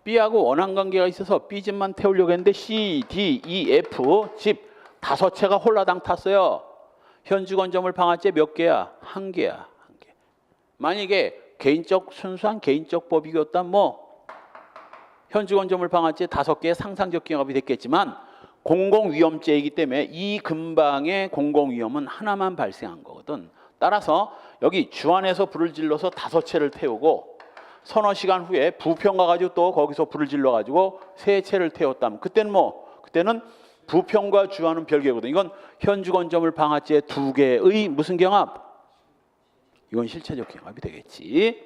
B하고 원한 관계가 있어서 B 집만 태우려고 했는데 C, D, E, F 집 5채가 홀라당 탔어요. 현주 건조물 방화죄 몇 개야? 한 개야. 한 개. 만약에 순수한 개인적 법이었다면 뭐 현주 건조물 방화죄 5개의 상상적 경합이 됐겠지만 공공위험죄이기 때문에 이 근방의 공공위험은 하나만 발생한 거거든. 따라서 여기 주안에서 불을 질러서 5채를 태우고 서너 시간 후에 부평 가가지고 또 거기서 불을 질러가지고 3채를 태웠다면 그때는 부평과 주안은 별개거든. 이건 현주 건조물 방화죄 2개의 무슨 경합? 이건 실체적 경합이 되겠지.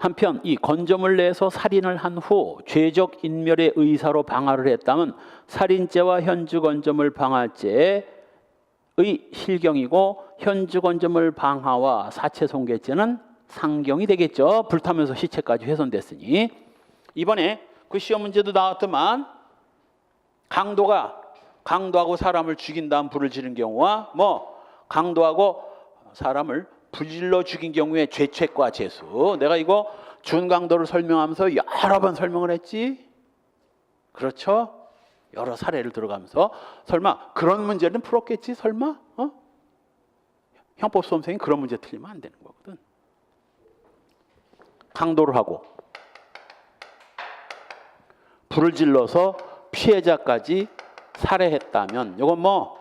한편 이 건조물 내에서 살인을 한 후 죄적 인멸의 의사로 방화를 했다면 살인죄와 현주 건조물 방화죄의 실경이고 현주 건조물 방화와 사체 손괴죄는 상경이 되겠죠. 불타면서 시체까지 훼손됐으니. 이번에 그 시험 문제도 나왔더만 강도하고 사람을 죽인 다음 불을 지른 경우와 강도하고 사람을 불질러 죽인 경우에 죄책과 죄수. 내가 이거 준강도를 설명하면서 여러 번 설명을 했지. 그렇죠? 여러 사례를 들어가면서 설마 그런 문제는 풀었겠지? 설마? 형법 수험생이 그런 문제 틀리면 안 되는 거거든. 강도를 하고 불을 질러서 피해자까지 살해했다면 이건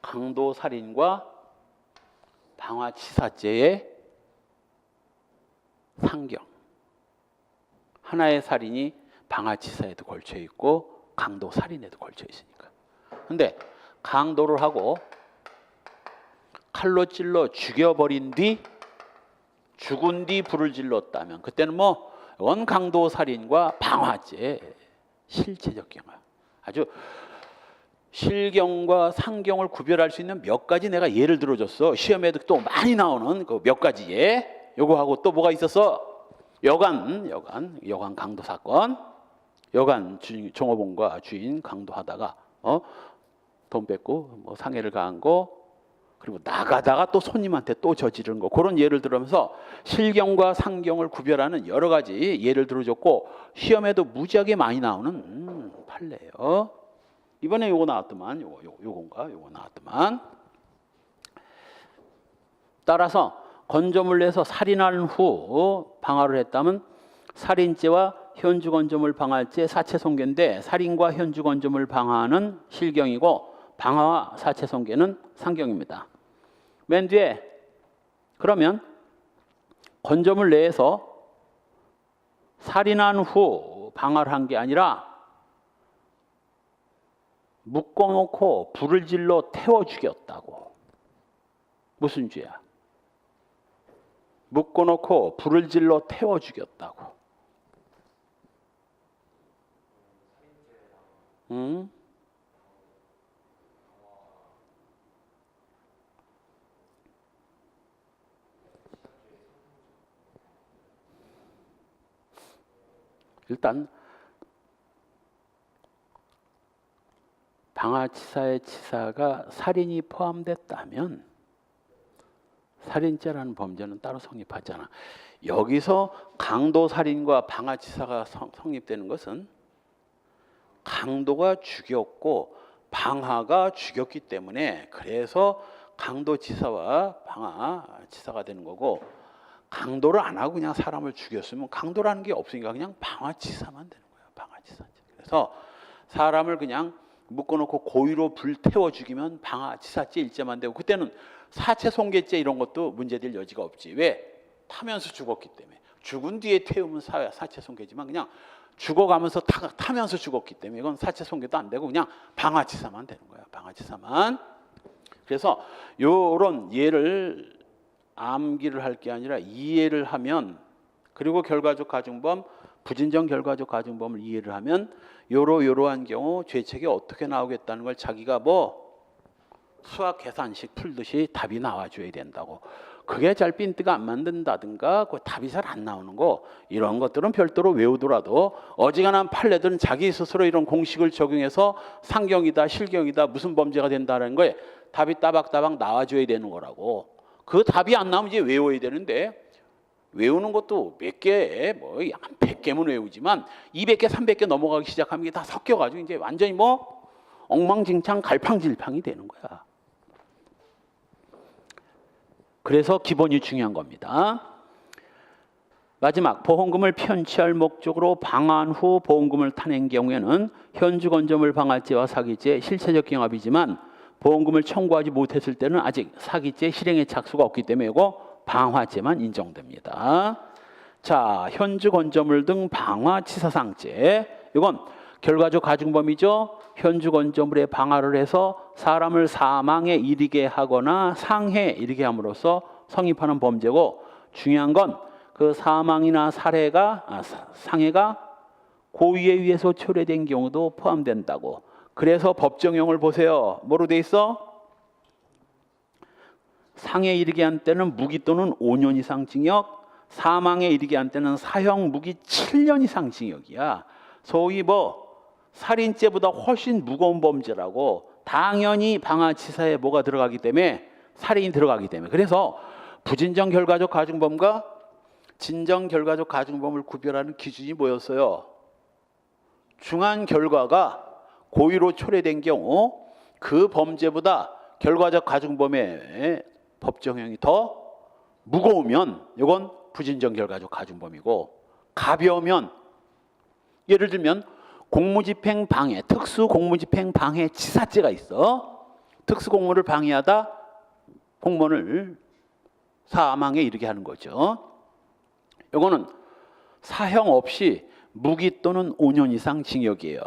강도 살인과 방화치사죄의 상경. 하나의 살인이 방화치사에도 걸쳐 있고 강도 살인에도 걸쳐 있으니까. 근데 강도를 하고 칼로 찔러 죽여버린 뒤 죽은 뒤 불을 질렀다면 그때는 원강도 살인과 방화죄 실체적 경합. 아주 실경과 상경을 구별할 수 있는 몇 가지 내가 예를 들어줬어. 시험에도 또 많이 나오는 그 몇 가지 예. 요거하고 또 뭐가 있었어? 여관 강도 사건. 여관 종업원과 주인 강도하다가 돈 뺏고 뭐 상해를 가한 거, 그리고 나가다가 또 손님한테 또 저지른 거, 그런 예를 들으면서 실경과 상경을 구별하는 여러 가지 예를 들어줬고, 시험에도 무지하게 많이 나오는 판례예요. 이번에 요거 나왔더만, 요거 나왔더만. 따라서 건조물 내서 살인한 후 방화를 했다면 살인죄와 현주건조물 방화죄 사체손괴인데, 살인과 현주건조물 방화는 실경이고 방화와 사체손괴는 상경입니다. 맨 뒤에 그러면 건조물 내에서 살인한 후 방화를 한 게 아니라 묶어놓고 불을 질러 태워 죽였다고. 무슨 죄야? 묶어놓고 불을 질러 태워 죽였다고. 일단 방화치사의 치사가 살인이 포함됐다면 살인죄라는 범죄는 따로 성립하잖아. 여기서 강도살인과 방화치사가 성립되는 것은 강도가 죽였고 방화가 죽였기 때문에, 그래서 강도치사와 방화치사가 되는 거고, 강도를 안 하고 그냥 사람을 죽였으면 강도라는 게 없으니까 그냥 방화치사만 되는 거예요. 방화치사. 그래서 사람을 그냥 묶어놓고 고의로 불태워 죽이면 방화치사죄 일죄만 되고, 그때는 사체손괴죄 이런 것도 문제될 여지가 없지. 왜? 타면서 죽었기 때문에. 죽은 뒤에 태우면 사체손괴지만, 그냥 죽어가면서 타면서 죽었기 때문에 이건 사체손괴도 안 되고 그냥 방화치사만 되는 거야. 방화치사만. 그래서 요런 예를 암기를 할 게 아니라 이해를 하면, 그리고 결과적 가중범, 부진정 결과적 가중범을 이해를 하면 요러한 경우 죄책이 어떻게 나오겠다는 걸 자기가 뭐 수학 계산식 풀듯이 답이 나와줘야 된다고. 그게 잘 핀트가 안 만든다든가 그 답이 잘 안 나오는 거, 이런 것들은 별도로 외우더라도 어지간한 판례들은 자기 스스로 이런 공식을 적용해서 상경이다 실경이다 무슨 범죄가 된다는 거에 답이 따박따박 나와줘야 되는 거라고. 그 답이 안 나오면 이제 외워야 되는데, 외우는 것도 몇 개, 뭐 한 100개면 외우지만 200개, 300개 넘어가기 시작하면 이게 다 섞여가지고 이제 완전히 뭐 엉망진창 갈팡질팡이 되는 거야. 그래서 기본이 중요한 겁니다. 마지막, 보험금을 편취할 목적으로 방한 후 보험금을 타낸 경우에는 현주건조물 방화죄와 사기죄 실체적 경합이지만, 보험금을 청구하지 못했을 때는 아직 사기죄 실행의 착수가 없기 때문에 이거 방화죄만 인정됩니다. 자, 현주건조물 등 방화치사상죄, 이건 결과적 가중범이죠. 현주건조물에 방화를 해서 사람을 사망에 이르게 하거나 상해에 이르게 함으로써 성립하는 범죄고, 중요한 건 그 사망이나 상해가 고의에 의해서 초래된 경우도 포함된다고. 그래서 법정형을 보세요. 뭐로 돼 있어? 상해에 이르게 한 때는 무기 또는 5년 이상 징역, 사망에 이르게 한 때는 사형 무기 7년 이상 징역이야. 소위 뭐 살인죄보다 훨씬 무거운 범죄라고. 당연히 방화치사에 뭐가 들어가기 때문에, 살인이 들어가기 때문에. 그래서 부진정 결과적 가중범과 진정 결과적 가중범을 구별하는 기준이 뭐였어요? 중한 결과가 고의로 초래된 경우 그 범죄보다 결과적 가중범의 법정형이 더 무거우면 이건 부진정 결과적 가중범이고, 가벼우면 예를 들면 공무집행 방해, 특수공무집행 방해 치사죄가 있어. 특수공무를 방해하다 공무원을 사망에 이르게 하는 거죠. 이거는 사형 없이 무기 또는 5년 이상 징역이에요.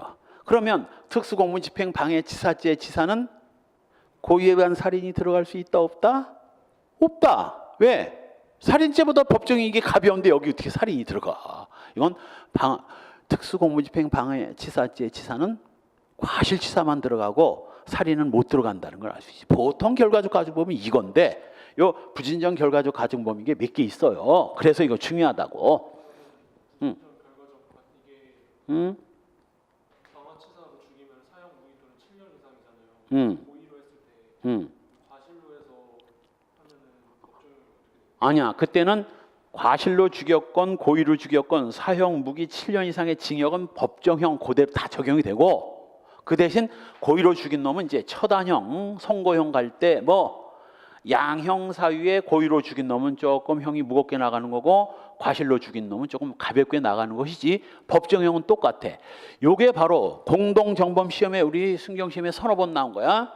그러면 특수공무집행 방해 치사죄 치사는 고의에 의한 살인이 들어갈 수 있다 없다? 없다. 왜? 살인죄보다 법정이 이게 가벼운데 여기 어떻게 살인이 들어가? 이건 특수공무집행 방해 치사죄 치사는 과실치사만 들어가고 살인은 못 들어간다는 걸 알 수 있지. 보통 결과적 가중범이 이건데 요 부진정 결과적 가중범 이게 몇 개 있어요. 그래서 이거 중요하다고. 응. 응. 방아치사로 죽이면 사형 무기도는 7년 이상이잖아요. 응. 고의로 했을 때 응. 과실로 해서 하면은 법정이 어떻게 돼요? 아니야. 그때는 과실로 죽였건 고의로 죽였건 사형 무기 7년 이상의 징역은 법정형 그대로 다 적용이 되고, 그 대신 고의로 죽인 놈은 이제 처단형, 선고형 갈 때 뭐 양형 사유에 고의로 죽인 놈은 조금 형이 무겁게 나가는 거고, 과실로 죽인 놈은 조금 가볍게 나가는 것이지 법정형은 똑같아. 요게 바로 공동정범 시험에, 우리 승경 시험에 서너 번 나온 거야.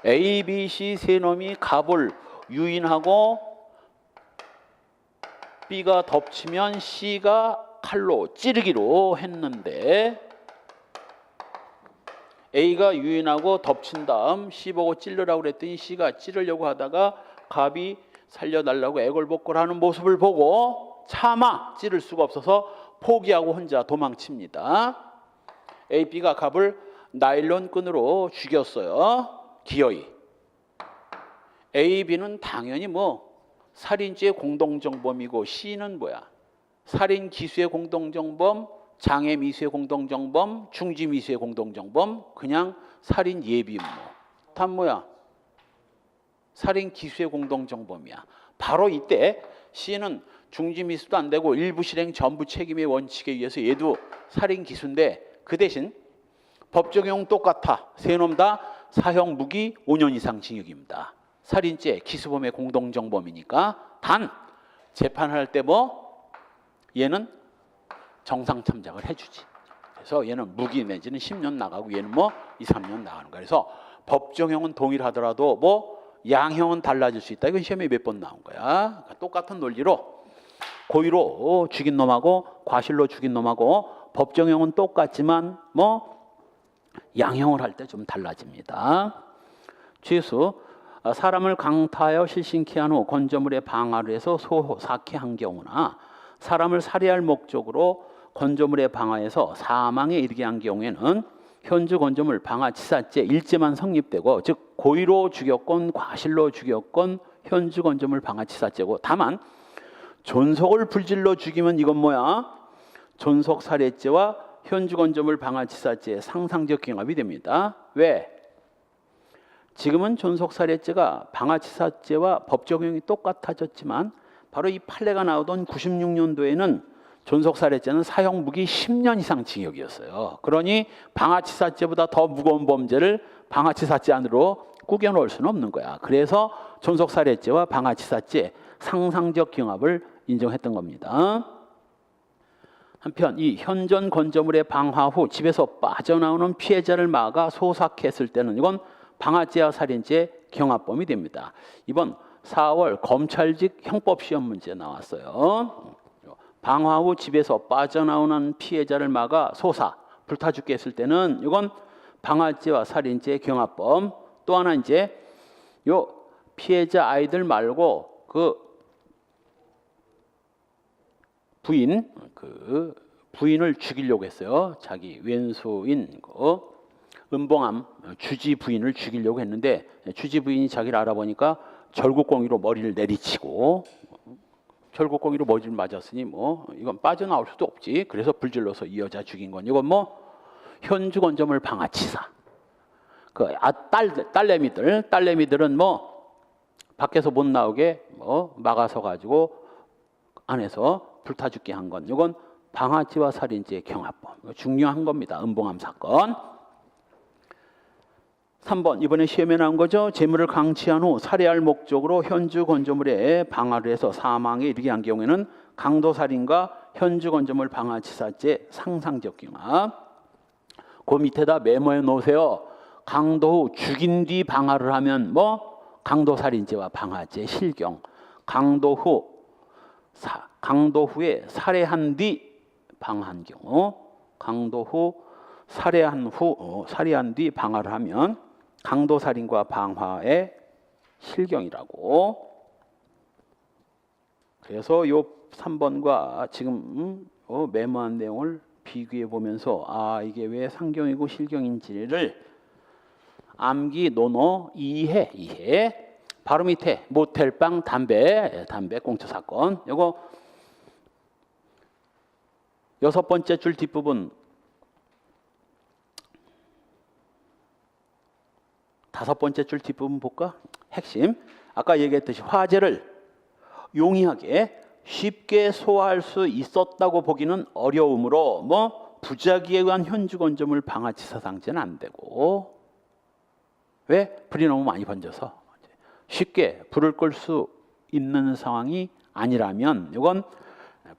A, B, C 세 놈이 갑을 유인하고 B가 덮치면 C가 칼로 찌르기로 했는데, A가 유인하고 덮친 다음 C 보고 찔르라고 그랬더니 C가 찌르려고 하다가 갑이 살려달라고 애걸복걸하는 모습을 보고 차마 찌를 수가 없어서 포기하고 혼자 도망칩니다. A, B가 갑을 나일론 끈으로 죽였어요. 기어이. A, B는 당연히 뭐 살인죄의 공동정범이고, C는 뭐야? 살인 기수의 공동정범, 장애 미수의 공동정범, 중지 미수의 공동정범, 그냥 살인 예비 음모. 다 뭐야? 살인 기수의 공동정범이야. 바로 이때 C는 중지 미수도 안 되고 일부 실행 전부 책임의 원칙에 의해서 얘도 살인 기수인데, 그 대신 법정형 똑같아. 세 놈 다 사형 무기 5년 이상 징역입니다. 살인죄 기수범의 공동정범이니까. 단 재판할 때 뭐 얘는 정상 참작을 해주지. 그래서 얘는 무기 내지는 10년 나가고 얘는 뭐 2, 3년 나가는 거야. 그래서 법정형은 동일하더라도 뭐 양형은 달라질 수 있다. 이건 시험에 몇 번 나온 거야. 그러니까 똑같은 논리로 고의로 죽인 놈하고 과실로 죽인 놈하고 법정형은 똑같지만 뭐 양형을 할 때 좀 달라집니다. 취수, 사람을 강타하여 실신케 한 후 건조물에 방화를 해서 소사케한 경우나 사람을 살해할 목적으로 건조물에 방화해서 사망에 이르게 한 경우에는 현주 건조물 방화치사죄 일제만 성립되고, 즉 고의로 죽였건 과실로 죽였건 현주 건조물 방화치사죄고, 다만 존속을 불질러 죽이면 이건 뭐야? 존속 살해죄와 현주 건조물 방화치사죄의 상상적 경합이 됩니다. 왜? 지금은 존속 살해죄가 방화치사죄와 법 적용이 똑같아졌지만 바로 이 판례가 나오던 96년도에는 존속살해죄는 사형 무기 10년 이상 징역이었어요. 그러니 방화치사죄보다 더 무거운 범죄를 방화치사죄 안으로 꾸겨 넣을 수는 없는 거야. 그래서 존속살해죄와 방화치사죄 상상적 경합을 인정했던 겁니다. 한편 이 현존 건조물의 방화 후 집에서 빠져나오는 피해자를 막아 소삭했을 때는 이건 방화죄와 살인죄 경합범이 됩니다. 이번 4월 검찰직 형법시험 문제 나왔어요. 방화 후 집에서 빠져나오는 피해자를 막아 소사, 불타 죽게 했을 때는 이건 방화죄와 살인죄 경합범. 또 하나 이제 요 피해자 아이들 말고 그 부인을 죽이려고 했어요. 자기 왼수인 은봉암 주지 부인을 죽이려고 했는데, 주지 부인이 자기를 알아보니까 절구공이로 머리를 내리치고, 절구공이로 머리를 맞았으니 뭐 이건 빠져나올 수도 없지. 그래서 불질러서 이 여자 죽인 건 이건 뭐 현주 건조물 방화치사. 그 딸내미들은 뭐 밖에서 못 나오게 뭐 막아서 가지고 안에서 불타 죽게 한 건 이건 방화죄와 살인죄의 경합범. 중요한 겁니다. 은봉암 사건. 3번 이번에 시험에 나온 거죠. 재물을 강취한 후 살해할 목적으로 현주 건조물에 방화를 해서 사망에 이르게 한 경우에는 강도살인과 현주 건조물 방화치사죄 상상적 경합. 그 밑에다 메모해 놓으세요. 강도 후 죽인 뒤 방화를 하면 뭐 강도살인죄와 방화죄 실경. 강도 후에 살해한 뒤 방화한 경우, 강도 후 살해한 뒤 방화를 하면 강도살인과 방화의 실경이라고. 그래서 요 3번과 지금 메모한 내용을 비교해 보면서 이게 왜 상경이고 실경인지를 암기 노노 이해. 바로 밑에 모텔방 담배 공처 사건. 요거 여섯 번째 줄 뒷부분 다섯 번째 줄 뒷부분 볼까? 핵심. 아까 얘기했듯이 화제를 용이하게 쉽게 소화할 수 있었다고 보기는 어려우므로 뭐 부작위에 의한 현주건조물 방아치사상제는 안 되고 왜? 불이 너무 많이 번져서 쉽게 불을 끌 수 있는 상황이 아니라면 이건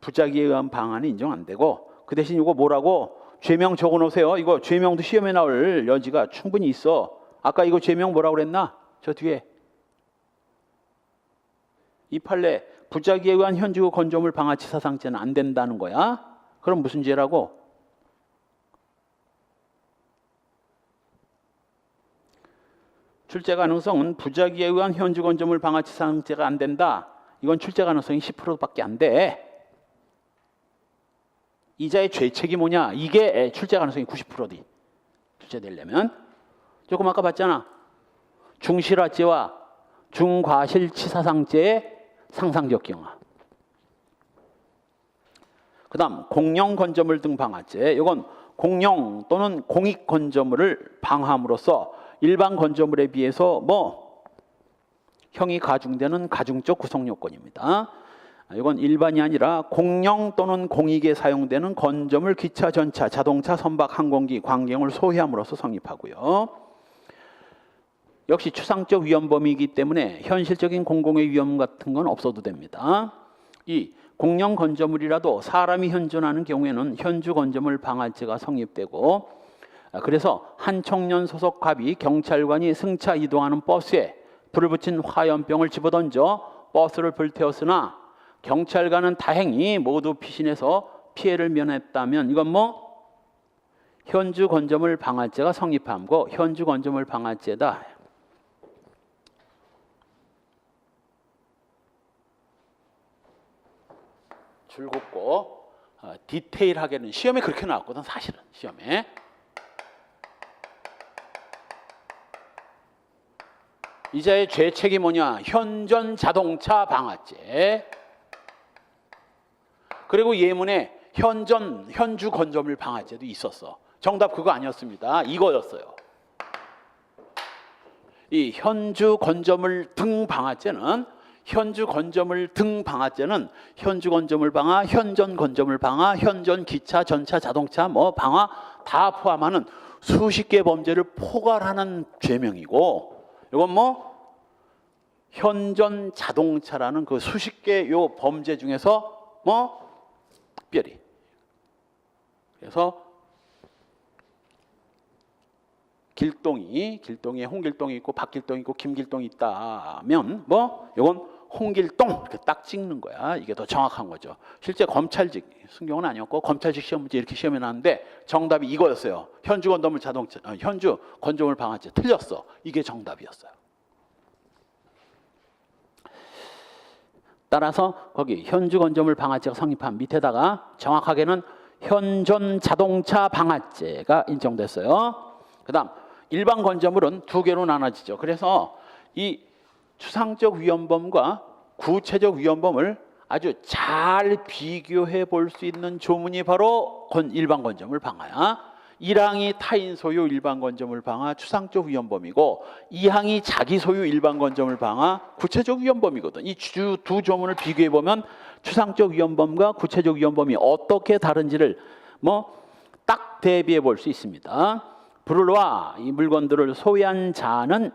부작위에 의한 방안이 인정 안 되고 그 대신 이거 뭐라고 죄명 적어 놓으세요. 이거 죄명도 시험에 나올 여지가 충분히 있어. 아까 이거 죄명 뭐라고 그랬나? 저 뒤에 이 판례 부작위에 의한 현주 건조물 방아치사상제는 안 된다는 거야. 그럼 무슨 죄라고? 출제 가능성은 부작위에 의한 현주 건조물 방아치사상제가 안 된다. 이건 출제 가능성이 10%밖에 안 돼. 이자의 죄책이 뭐냐? 이게 출제 가능성이 90%디. 출제되려면 조금 아까 봤잖아. 중실화죄와 중과실치사상죄의 상상적 경화. 그 다음 공영 건조물 등 방아죄. 이건 공영 또는 공익 건조물을 방함으로써 일반 건조물에 비해서 뭐 형이 가중되는 가중적 구성 요건입니다. 이건 일반이 아니라 공영 또는 공익에 사용되는 건조물, 기차, 전차, 자동차, 선박, 항공기, 광경을 소해함으로써 성립하고요. 역시 추상적 위험 범위이기 때문에 현실적인 공공의 위험 같은 건 없어도 됩니다. 이 공영 건조물이라도 사람이 현존하는 경우에는 현주 건조물 방아죄가 성립되고 그래서 한 청년 소속 갑이 경찰관이 승차 이동하는 버스에 불을 붙인 화염병을 집어던져 버스를 불태웠으나 경찰관은 다행히 모두 피신해서 피해를 면했다면 이건 뭐 현주 건조물 방아죄가 성립함고 현주 건조물 방아죄다. 줄 긋고 디테일하게는 시험에 그렇게 나왔거든. 사실은 시험에 이자의 죄책이 뭐냐? 현전 자동차 방아죄. 그리고 예문에 현주 건조물 방아죄도 있었어. 정답 그거 아니었습니다. 이거였어요. 이 현주 건조물 등 방아죄는 현주 건조물 등 방아죄는 현주 건조물 방아, 현전 건조물 방아, 현전 기차, 전차, 자동차 뭐 방아 다 포함하는 수십 개 범죄를 포괄하는 죄명이고 이건 뭐 현전 자동차라는 그 수십 개 요 범죄 중에서 뭐 특별히 그래서 길동에 홍길동이 있고 박길동이 있고 김길동이 있다면 뭐 이건 홍길동 이렇게 딱 찍는 거야. 이게 더 정확한 거죠. 실제 검찰직 순경은 아니었고 검찰직 시험 문제 이렇게 시험에 나왔는데 정답이 이거였어요. 현주 건조물 자동차 현주 건조물 방아죄 틀렸어. 이게 정답이었어요. 따라서 거기 현주 건조물 방아죄가 성립한 밑에다가 정확하게는 현전 자동차 방아죄가 인정됐어요. 그다음 일반 건조물은 두 개로 나눠지죠. 그래서 이 추상적 위험범과 구체적 위험범을 아주 잘 비교해 볼 수 있는 조문이 바로 일반 건조물 방아야. 1항이 타인 소유 일반 건조물 방아 추상적 위험범이고 2항이 자기 소유 일반 건조물 방아 구체적 위험범이거든. 이 두 조문을 비교해 보면 추상적 위험범과 구체적 위험범이 어떻게 다른지를 뭐 딱 대비해 볼 수 있습니다. 불을 와 이 물건들을 소유한 자는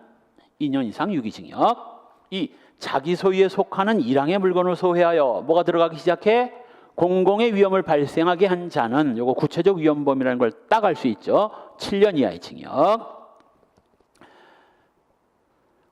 2년 이상 유기징역. 이 자기 소유에 속하는 1항의 물건을 소유하여 뭐가 들어가기 시작해? 공공의 위험을 발생하게 한 자는 요거 구체적 위험범이라는 걸 딱 알 수 있죠. 7년 이하의 징역.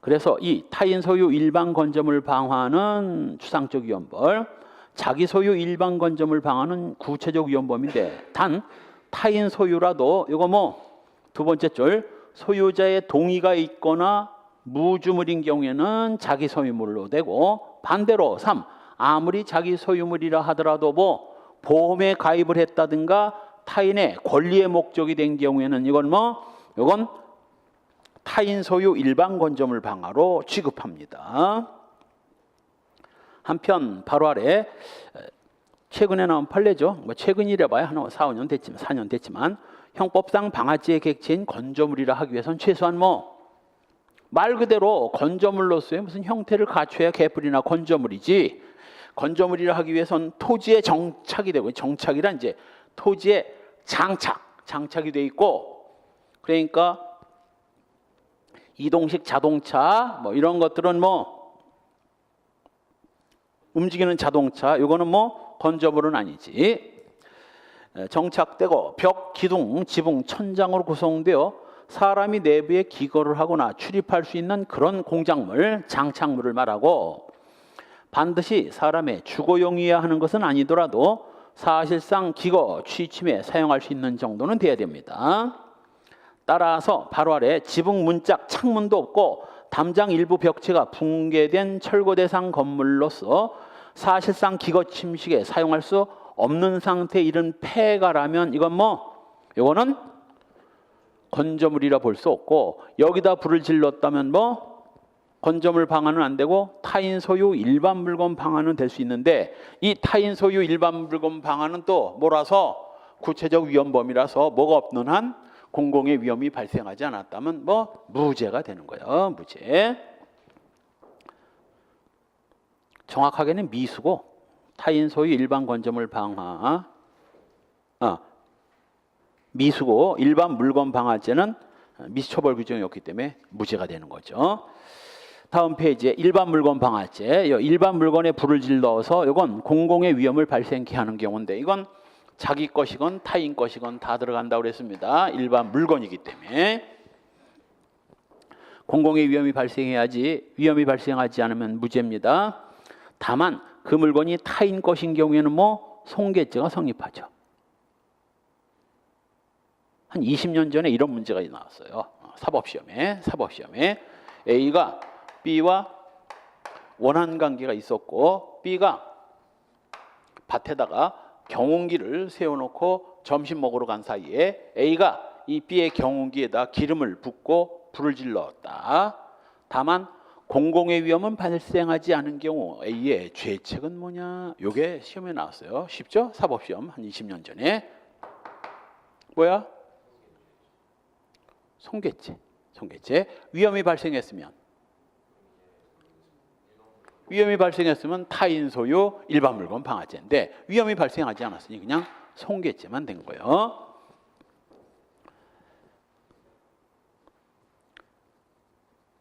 그래서 이 타인 소유 일반 건조물 방화는 추상적 위험범, 자기 소유 일반 건조물 방화는 구체적 위험범인데 단 타인 소유라도 요거 뭐 두 번째 줄 소유자의 동의가 있거나 무주물인 경우에는 자기 소유물로 되고 반대로 3. 아무리 자기 소유물이라 하더라도 뭐 보험에 가입을 했다든가 타인의 권리의 목적이 된 경우에는 이건 타인 소유 일반 건조물 방화로 취급합니다. 한편 바로 아래 최근에 나온 판례죠. 뭐 최근이라 봐야 한 4, 5년 됐지만 4년 됐지만 형법상 방아찌의 객체인 건조물이라 하기 위해서는 최소한 뭐 말 그대로 건조물로서의 무슨 형태를 갖춰야 개뿔이나 건조물이지. 건조물이라 하기 위해서는 토지에 정착이 되고, 정착이란 이제 토지에 장착이 돼 있고, 그러니까 이동식 자동차 뭐 이런 것들은 뭐 움직이는 자동차, 이거는 뭐 건조물은 아니지. 정착되고 벽, 기둥, 지붕, 천장으로 구성되어 사람이 내부에 기거를 하거나 출입할 수 있는 그런 공작물, 장착물을 말하고, 반드시 사람의 주거용이어야 하는 것은 아니더라도 사실상 기거, 취침에 사용할 수 있는 정도는 돼야 됩니다. 따라서 바로 아래 지붕 문짝, 창문도 없고 담장 일부 벽체가 붕괴된 철거 대상 건물로서 사실상 기거 침식에 사용할 수 없는 상태에 이른 폐가라면 이건 뭐 이거는 건조물이라 볼 수 없고, 여기다 불을 질렀다면 뭐 건조물 방화는 안 되고 타인 소유 일반 물건 방화는 될 수 있는데, 이 타인 소유 일반 물건 방화는 또 뭐라서 구체적 위험 범위라서 뭐가 없는 한 공공의 위험이 발생하지 않았다면 뭐 무죄가 되는 거예요. 무죄. 정확하게는 미수고, 타인 소유 일반 건조물 방화, 미수고 일반 물건 방화죄는 미수처벌 규정이 없기 때문에 무죄가 되는 거죠. 다음 페이지에 일반 물건 방화죄. 일반 물건에 불을 질러서 이건 공공의 위험을 발생케 하는 경우인데, 이건 자기 것이건 타인 것이건 다 들어간다고 그랬습니다. 일반 물건이기 때문에 공공의 위험이 발생해야지, 위험이 발생하지 않으면 무죄입니다. 다만 그 물건이 타인 것인 경우에는 뭐 손괴죄가 성립하죠. 한 20년 전에 이런 문제가 나왔어요. 사법시험에 A가 B와 원한 관계가 있었고, B가 밭에다가 경운기를 세워놓고 점심 먹으러 간 사이에 A가 이 B의 경운기에다 기름을 붓고 불을 질렀다. 다만 공공의 위험은 발생하지 않은 경우 A의 죄책은 뭐냐? 이게 시험에 나왔어요. 쉽죠? 사법시험 한 20년 전에. 뭐야? 손괴죄. 위험이 발생했으면 타인 소유 일반 물건 방화죄인데, 위험이 발생하지 않았으니 그냥 손괴죄만 된 거예요.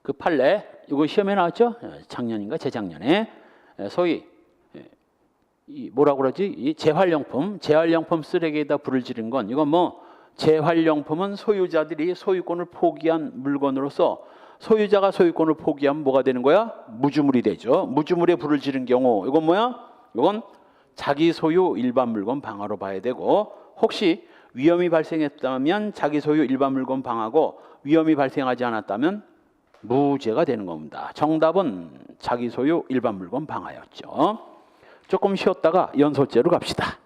그 판례 이거 시험에 나왔죠? 작년인가 재작년에. 소위 이 뭐라고 그러지? 이 재활용품 쓰레기에다 불을 지른 건, 이건 뭐 재활용품은 소유자들이 소유권을 포기한 물건으로서 소유자가 소유권을 포기하면 뭐가 되는 거야? 무주물이 되죠. 무주물에 불을 지른 경우 이건 뭐야? 이건 자기 소유 일반 물건 방화로 봐야 되고, 혹시 위험이 발생했다면 자기 소유 일반 물건 방화고 위험이 발생하지 않았다면 무죄가 되는 겁니다. 정답은 자기 소유 일반 물건 방화였죠. 조금 쉬었다가 연소죄로 갑시다.